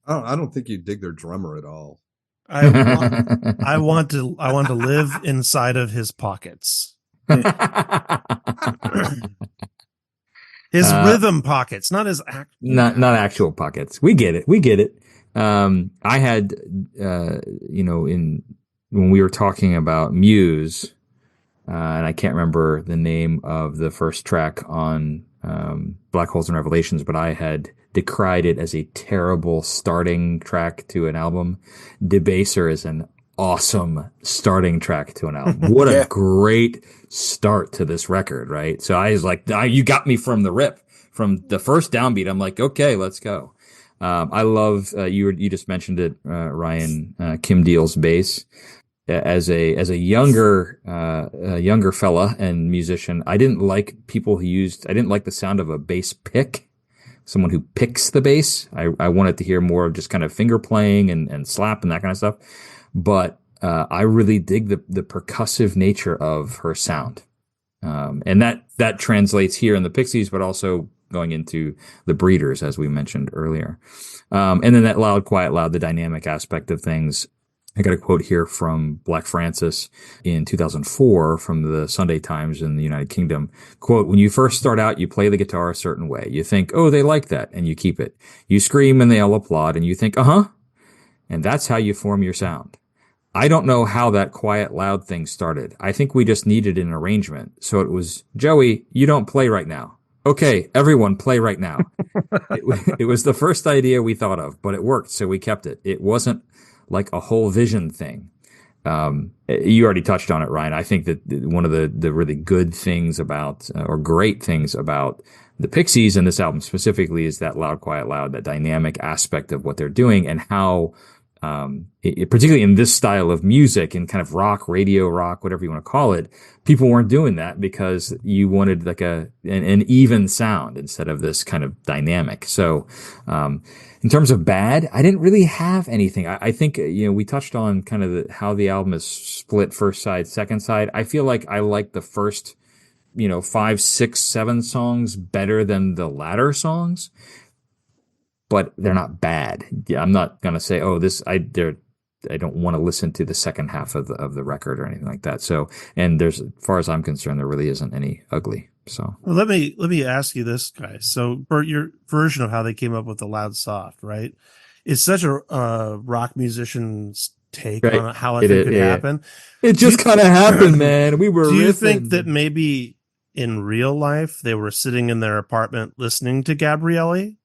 I don't think you dig their drummer at all. I want to live inside of his pockets. His rhythm pockets, not his not actual pockets. We get it. I had when we were talking about Muse, and I can't remember the name of the first track on Black Holes and Revelations, but I had decried it as a terrible starting track to an album. Debaser is an awesome starting track to an album. What a great start to this record, right? So I was like, you got me from the rip. From the first downbeat, I'm like, okay, let's go. I love, you just mentioned it, Ryan, Kim Deal's bass. As a younger fella and musician, I didn't like the sound of a bass pick. Someone who picks the bass. I wanted to hear more of just kind of finger playing and slap and that kind of stuff. But I really dig the percussive nature of her sound. And that translates here in the Pixies, but also going into the Breeders, as we mentioned earlier. And then that loud, quiet, loud, the dynamic aspect of things. I got a quote here from Black Francis in 2004 from the Sunday Times in the United Kingdom. Quote, "When you first start out, you play the guitar a certain way. You think, oh, they like that, and you keep it. You scream and they all applaud, and you think, uh-huh. And that's how you form your sound. I don't know how that quiet, loud thing started. I think we just needed an arrangement. So it was, Joey, you don't play right now. Okay, everyone play right now." It was the first idea we thought of, but it worked, so we kept it. It wasn't like a whole vision thing. You already touched on it, Ryan. I think that one of the really good things about, or great things about the Pixies and this album specifically is that loud, quiet, loud, that dynamic aspect of what they're doing and how, particularly in this style of music and kind of rock, radio rock, whatever you want to call it, people weren't doing that because you wanted like an even sound instead of this kind of dynamic. So, in terms of bad, I didn't really have anything. I think, we touched on kind of how the album is split first side, second side. I feel like I like the first, 5, 6, 7 songs better than the latter songs, but they're not bad. Yeah, I'm not going to say, I don't want to listen to the second half of the record or anything like that. So, and as far as I'm concerned, there really isn't any ugly. So well, let me ask you this, guys. So, Bert, your version of how they came up with the loud soft, right? It's such a rock musician's take right. on how it could happen. It just kind of happened, man. We were. Do you think that maybe in real life they were sitting in their apartment listening to Gabrielli,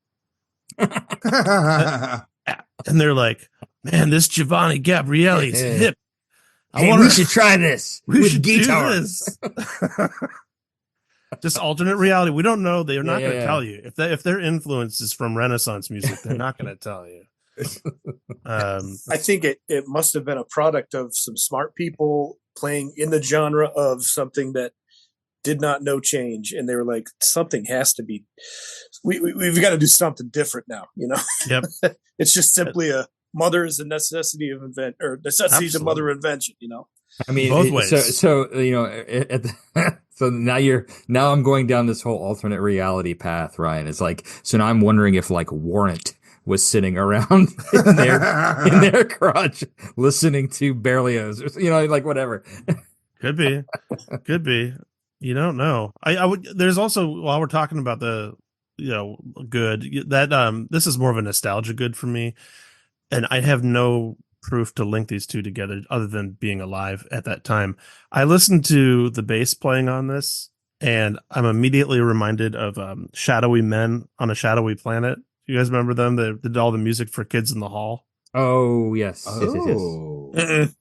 and they're like, "Man, this Giovanni Gabrielli's hip. We should try this. We should guitar. Do this." Just alternate reality. We don't know. They're not going to tell you if their influence is from Renaissance music. They're not going to tell you. I think it must have been a product of some smart people playing in the genre of something that did not know change, and they were like, something has to be. We've got to do something different now. Yep. It's just simply a mother is a necessity of necessity is a mother invention. I mean, both ways. So so now I'm going down this whole alternate reality path, Ryan. It's like, so now I'm wondering if like Warrant was sitting around in their garage listening to Berlioz, or, like whatever. Could be. You don't know. I would. There's also, while we're talking about the good, that this is more of a nostalgia good for me, and I have no proof to link these two together other than being alive at that time. I listened to the bass playing on this, and I'm immediately reminded of Shadowy Men on a Shadowy Planet. You guys remember them? They did all the music for Kids in the Hall. Oh, yes. Oh. Yes.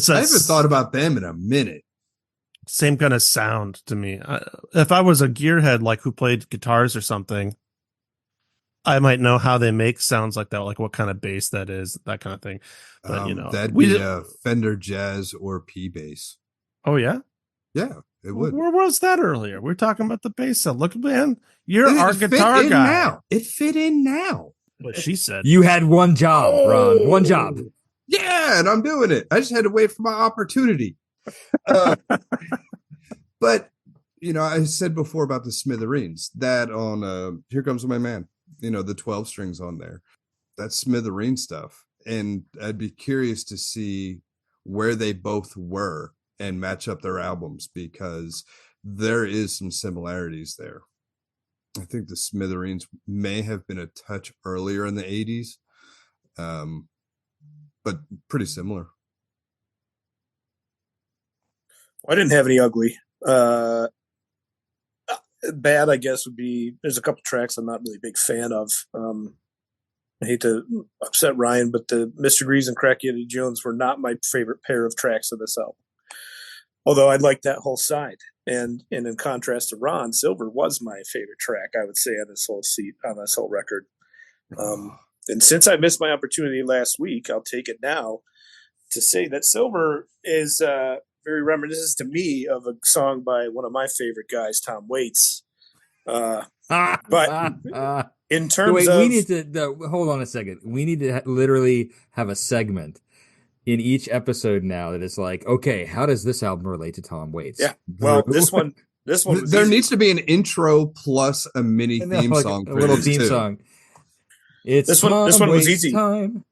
I haven't thought about them in a minute. Same kind of sound to me. If I was a gearhead, like who played guitars or something, I might know how they make sounds like that, like what kind of bass that is, that kind of thing. But that'd be a Fender Jazz or P bass. Oh yeah, yeah, it would. Where was that earlier? We're talking about the bass sound. Look, man, you're our guitar guy. Now. It fit in now. What she said. You had one job, Ron. One job. Yeah, and I'm doing it. I just had to wait for my opportunity. But I said before about the Smithereens, that on Here Comes My Man. The 12 strings on there, that's Smithereen stuff. And I'd be curious to see where they both were and match up their albums, because there is some similarities there. I think the Smithereens may have been a touch earlier in the 80s, but pretty similar. I didn't have any ugly. Bad, I guess, would be, there's a couple tracks I'm not really a big fan of. I hate to upset Ryan, but the Mr. Grease and Cracky Eddie Jones were not my favorite pair of tracks of this album. Although I liked that whole side. And in contrast to Ron, Silver was my favorite track, I would say, on this whole record. And since I missed my opportunity last week, I'll take it now to say that Silver is very reminiscent to me of a song by one of my favorite guys, Tom Waits. But in terms of... we need to hold on a second. We need to literally have a segment in each episode now that is like, okay, how does this album relate to Tom Waits? Yeah. Well, this one was there easy. Needs to be an intro plus a mini theme song. A little theme song. This one was easy. Time.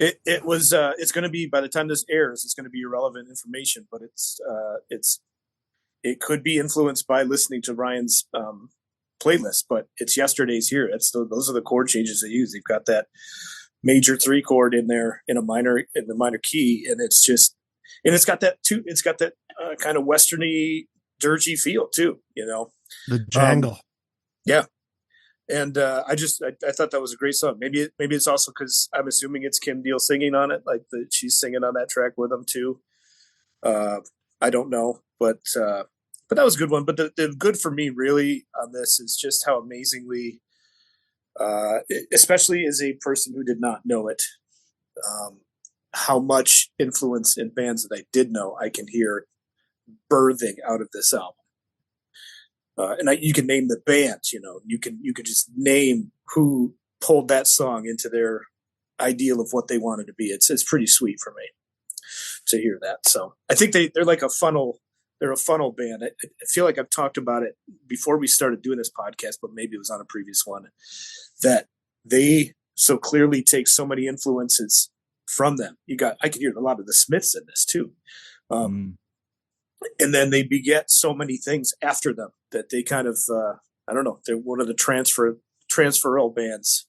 It was it's going to be, by the time this airs, it's going to be irrelevant information, but it could be influenced by listening to Ryan's playlist, but it's Yesterday's Here. Those are the chord changes they use. They've got that major 3 chord in there in the minor key, and it's got that too. It's got that kind of westerny, dirgy feel too. The jangle. Yeah. And I thought that was a great song. Maybe it's also because I'm assuming it's Kim Deal singing on it, like she's singing on that track with him too. I don't know, but that was a good one. But the good for me really on this is just how amazingly, especially as a person who did not know it, how much influence in bands that I did know I can hear birthing out of this album. You can name the bands, you can just name who pulled that song into their ideal of what they wanted to be. It's pretty sweet for me to hear that. So I think they're like a funnel. They're a funnel band. I feel like I've talked about it before we started doing this podcast, but maybe it was on a previous one, that they so clearly take so many influences from them. I can hear a lot of the Smiths in this too. And then they beget so many things after them that they kind of, I don't know, they're one of the transferal bands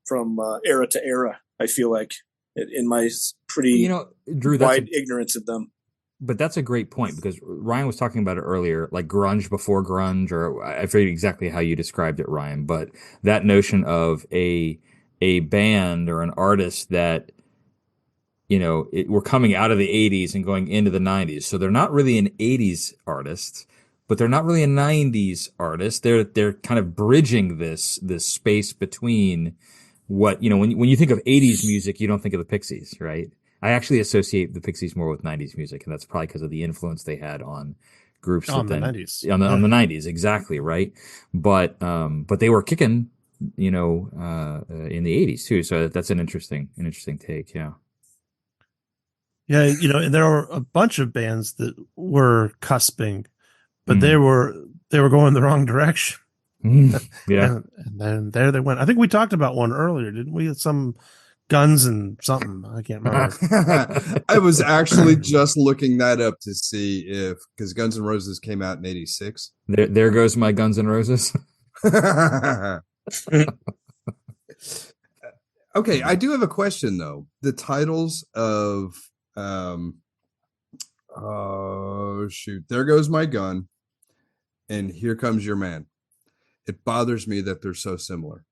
from era to era, I feel like, in my pretty Drew, wide ignorance of them. But that's a great point, because Ryan was talking about it earlier, like grunge before grunge, or I forget exactly how you described it, Ryan, but that notion of a band or an artist that, we're coming out of the 80s and going into the 90s. So they're not really an 80s artist, but they're not really a 90s artist. They're kind of bridging this space between what, when you think of 80s music, you don't think of the Pixies, right? I actually associate the Pixies more with 90s music, and that's probably because of the influence they had on groups on the 90s. On the 90s, exactly, right? But they were kicking, in the 80s too. So that's an interesting take, yeah. Yeah, and there were a bunch of bands that were cusping, but they were going the wrong direction. Yeah. And then there they went. I think we talked about one earlier, didn't we? Some Guns and something. I can't remember. I was actually just looking that up to see because Guns N' Roses came out in 86. There goes my Guns N' Roses. Okay, I do have a question though. The titles of oh shoot, There Goes My Gun and Here Comes Your Man. It bothers me that they're so similar.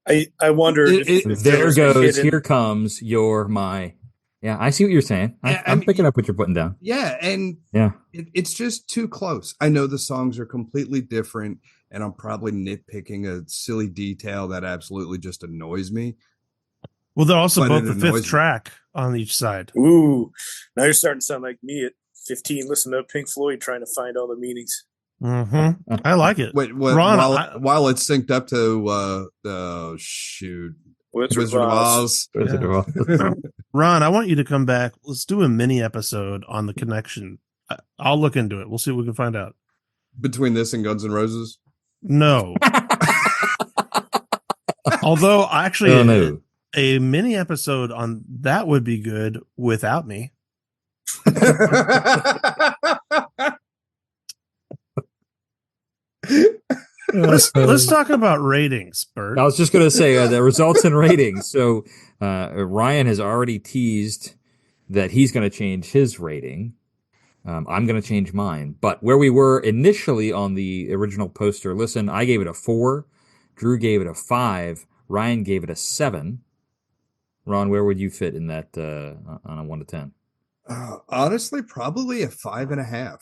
I wonder if there goes, here comes your my. Yeah, I see what you're saying. I'm picking up what you're putting down. Yeah, and yeah, it's just too close. I know the songs are completely different, and I'm probably nitpicking a silly detail that absolutely just annoys me. Well, they're also both the fifth track on each side. Ooh, now you're starting to sound like me at 15, listening to Pink Floyd, trying to find all the meanings. Mm-hmm. I like it. Wait, Ron, while it's synced up to Wizard of Oz. Ron, I want you to come back. Let's do a mini episode on the connection. I'll look into it. We'll see what we can find out. Between this and Guns N' Roses? No. Although, actually, a mini episode on that would be good without me. Let's talk about ratings, Bert. I was just going to say the results and ratings. So Ryan has already teased that he's going to change his rating. I'm going to change mine. But where we were initially on the original poster, listen, I gave it a 4. Drew gave it a 5. Ryan gave it a 7. Ron, where would you fit in that on a 1 to 10? Honestly, probably a 5.5.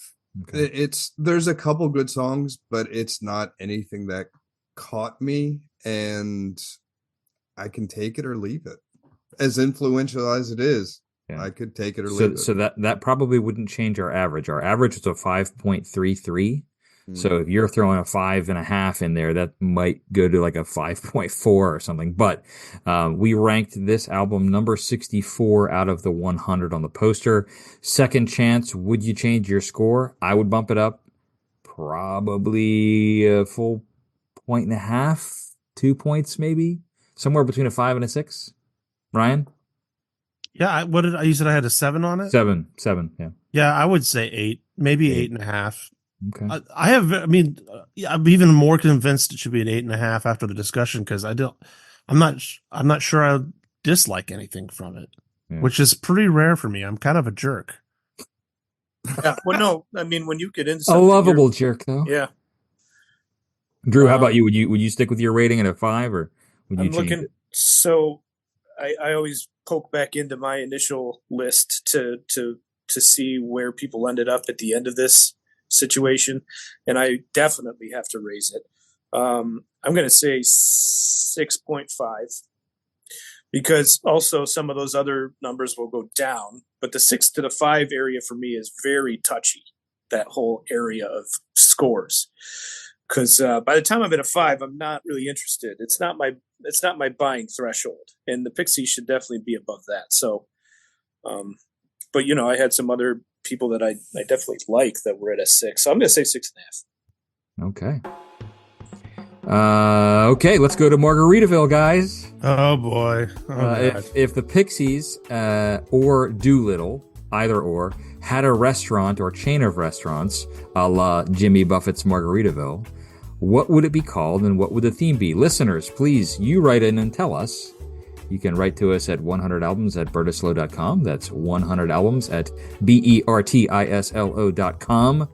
Okay. There's a couple good songs, but it's not anything that caught me, and I can take it or leave it. As influential as it is, I could take it or leave it. So that probably wouldn't change our average. Our average is a 5.33. So if you're throwing a 5.5 in there, that might go to like a 5.4 or something. But we ranked this album number 64 out of the 100 on the poster. Second chance, would you change your score? I would bump it up probably a full 1.5, 2 points maybe, somewhere between a 5 and a 6. Ryan? Yeah, you said I had a 7 on it? 7, yeah. Yeah, I would say 8, maybe 8.5. Okay. I'm even more convinced it should be an 8.5 after the discussion, because I'm not sure I dislike anything from it, which is pretty rare for me. I'm kind of a jerk. Yeah, well, no, I mean, when you get into a lovable jerk, though. Yeah, Drew, how about you? Would you stick with your rating at a 5, or would you I'm change looking. it? So I always poke back into my initial list to see where people ended up at the end of this situation, and I definitely have to raise it. I'm going to say 6.5 because also some of those other numbers will go down, but the 6 to the 5 area for me is very touchy. That whole area of scores, because by the time I'm at a 5, I'm not really interested. It's not my buying threshold, and the Pixies should definitely be above that. So, but I had some other people that I definitely like that were at a 6, so I'm going to say 6.5. Okay. Okay, let's go to Margaritaville, guys. Oh boy. If the Pixies or Doolittle, either or, had a restaurant or chain of restaurants a la Jimmy Buffett's Margaritaville, what would it be called and what would the theme be? Listeners, please, you write in and tell us. You can write to us at 100albums@bertislo.com. That's 100albums at BERTISLO.com.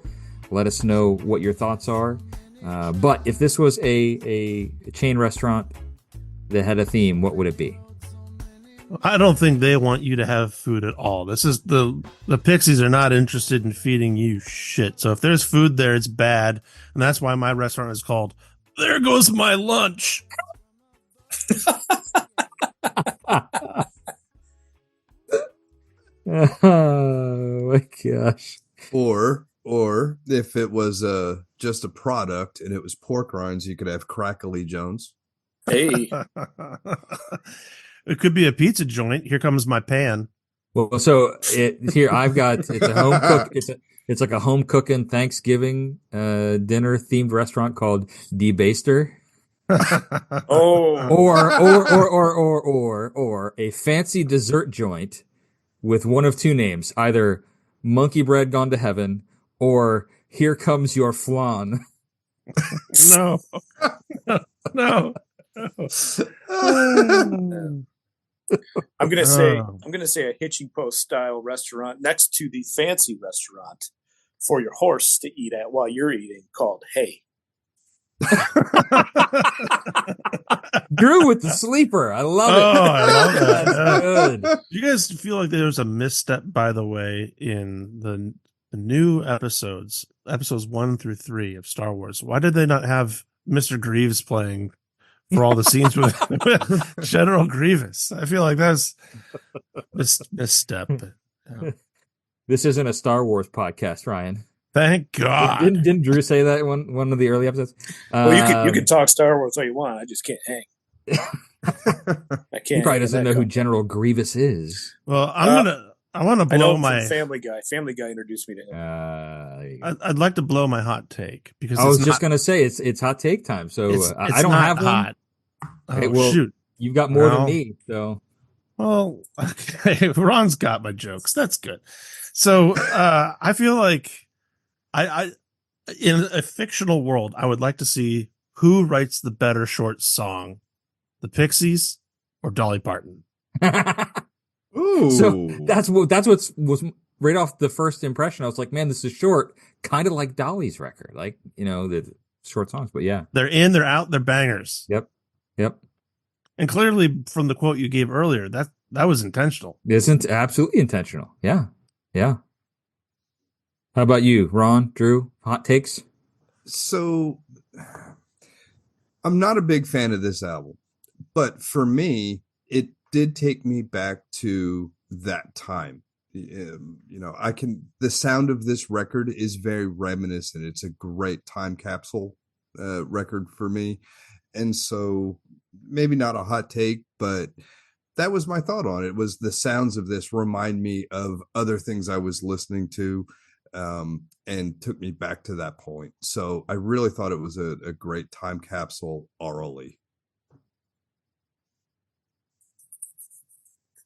Let us know what your thoughts are. But if this was a chain restaurant that had a theme, what would it be? I don't think they want you to have food at all. This is the Pixies are not interested in feeding you shit. So if there's food there, it's bad, and that's why my restaurant is called "There Goes My Lunch." Oh my gosh! Or if it was just a product and it was pork rinds, you could have Crackly Jones. Hey, It could be a pizza joint. Here comes my pan. Well, so here I've got it's a home cook. It's like a home cooking Thanksgiving dinner themed restaurant called Debaster. oh, or a fancy dessert joint with one of two names, either Monkey Bread Gone to Heaven or Here Comes Your Flan. No, no. I'm gonna say a hitching post style restaurant next to the fancy restaurant for your horse to eat at while you're eating, called Hay. Drew with the sleeper. I love it. Oh, I love that. That's good. Do you guys feel like there's a misstep, by the way, in the new episodes 1 through 3 of Star Wars? Why did they not have Mr. Greaves playing for all the scenes with General Grievous? I feel like that's misstep. Yeah. This isn't a Star Wars podcast, Ryan. Thank God. Didn't Drew say that in one of the early episodes? Well, you can talk Star Wars all you want. I just can't hang. I can't. He probably hang doesn't in know that who company. General Grievous is. Well, I want to I know blow him my. from Family Guy. Family Guy introduced me to him. There you go. I'd like to blow my hot take because I was it's just not, gonna say it's hot take time. So it's I don't not have hot. one. Oh Okay, well, shoot! you've got more than Well. me. So Well, okay. Ron's got my jokes. That's good. So I feel like I in a fictional world, I would like to see who writes the better short song, the Pixies or Dolly Parton. Ooh. So that's what's was right off the first impression. I was like, man, this is short, kind of like Dolly's record, like the short songs. But yeah, They're in, they're out, they're bangers. yep. And clearly, from the quote you gave earlier, that was intentional. Isn't absolutely intentional. Yeah. How about you, Ron, Drew? Hot takes? So I'm not a big fan of this album, but for me, it did take me back to that time. The sound of this record is very reminiscent. It's a great time capsule record for me. And so maybe not a hot take, but that was my thought on it. Was the sounds of this remind me of other things I was listening to, and took me back to that point. So I really thought it was a great time capsule orally.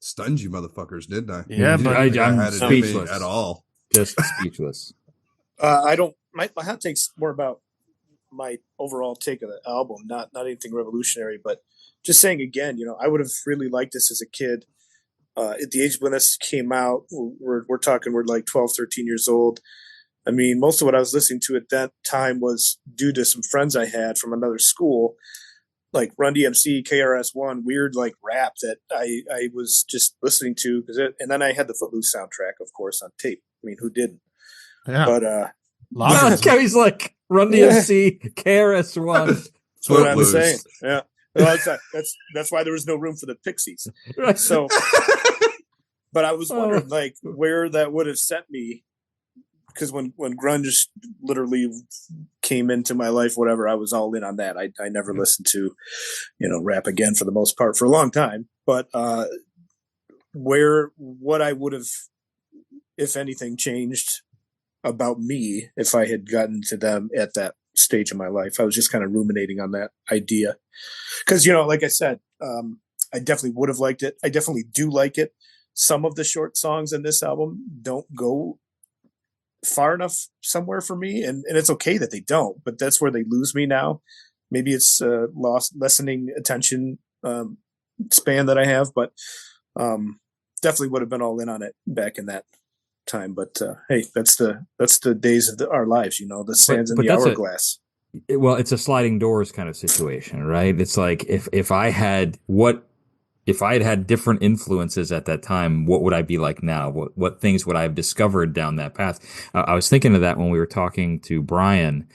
Stunned you motherfuckers, didn't I? Yeah, but I I'm had it in me speechless. at all. Just speechless. I don't. My hot take's more about my overall take of the album, not anything revolutionary, but just saying again, I would have really liked this as a kid. At the age when this came out, we're talking, we're like 12, 13 years old. I mean, most of what I was listening to at that time was due to some friends I had from another school, like Run DMC, KRS-One, weird like rap that I was just listening to and then I had the Footloose soundtrack, of course, on tape. I mean, who didn't? Yeah. But Lots of- Kevin's like Run DMC, KRS-One. that's what I'm Footloose. saying. Yeah. Well, that's why there was no room for the Pixies. Right. So, but I was wondering, like, where that would have sent me, because when grunge literally came into my life, whatever, I was all in on that. I never listened to, rap again for the most part for a long time. But what I would have, if anything, changed about me if I had gotten to them at that stage of my life. I was just kind of ruminating on that idea because, like I said, I definitely would have liked it. I definitely do like it. Some of the short songs in this album don't go far enough somewhere for me, and it's okay that they don't, but that's where they lose me now. Maybe it's lessening attention span that I have, but definitely would have been all in on it back in that time. But hey, that's the days of our lives, the sands in the hourglass. Well, it's a sliding doors kind of situation, right? It's like if I had had different influences at that time, what would I be like now? What things would I have discovered down that path? I was thinking of that when we were talking to Brian,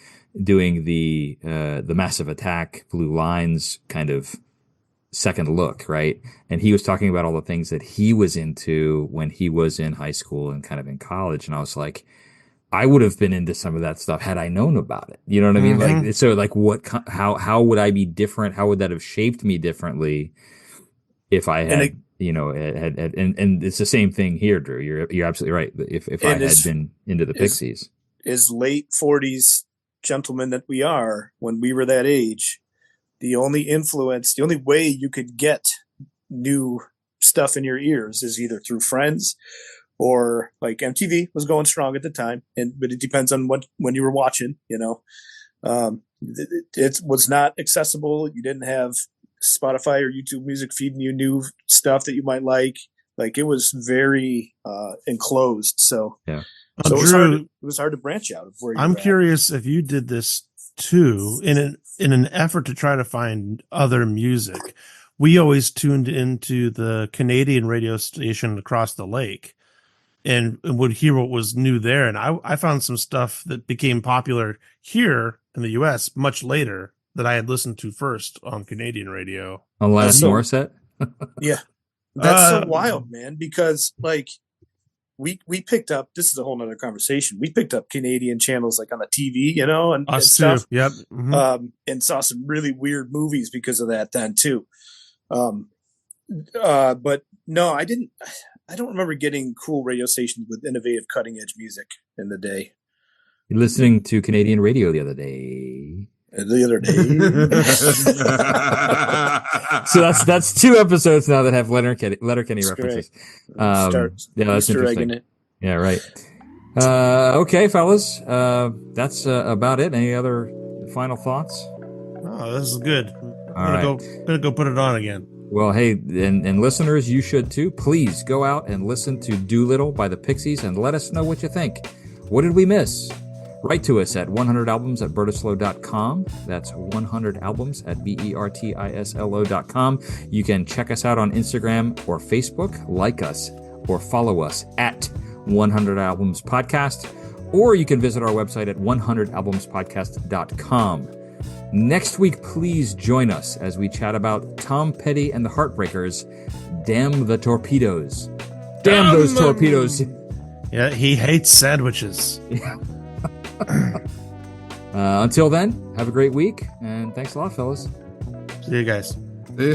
doing the Massive Attack, Blue Lines kind of second look, right? And he was talking about all the things that he was into when he was in high school and kind of in college, and I was like, I would have been into some of that stuff had I known about it. You know what I mean? Mm-hmm. Like, so like how would I be different? How would that have shaped me differently if I had, and it's the same thing here, Drew. You're absolutely right. If I had been into the Pixies, as late 40s gentlemen that we are, when we were that age, the only way you could get new stuff in your ears is either through friends or like MTV was going strong at the time. But it depends on when you were watching, it was not accessible. You didn't have Spotify or YouTube Music feeding you new stuff that you might like. Like it was very enclosed. So yeah. So Drew, it was hard to branch out of where I'm curious if you did this too in an effort to try to find other music. We always tuned into the Canadian radio station across the lake and would hear what was new there. And I found some stuff that became popular here in the US much later that I had listened to first on Canadian radio. Alanis Morissette? Yeah. That's so wild, man, because like we picked up, this is a whole nother conversation. We picked up Canadian channels like on the TV, and stuff. Too. Yep. Mm-hmm. And saw some really weird movies because of that then too. But no, I don't remember getting cool radio stations with innovative cutting edge music in the day. You're listening to Canadian radio the other day. So that's 2 episodes now that have Letterkenny references. That's interesting. It. Yeah, right. Okay, fellas, that's about it. Any other final thoughts? Oh, this is good. I'm gonna go put it on again. Well, hey, and listeners, you should too. Please go out and listen to Doolittle by the Pixies and let us know what you think. What did we miss? Write to us at 100albums@bertislo.com. That's 100albums at BERTISLO.com. You can check us out on Instagram or Facebook, like us, or follow us at 100 Albums Podcast, or you can visit our website at 100albumspodcast.com. Next week, please join us as we chat about Tom Petty and the Heartbreakers, Damn the Torpedoes. Damn those torpedoes. Yeah, he hates sandwiches. Until then, have a great week, and thanks a lot, fellas. See you guys. Yeah.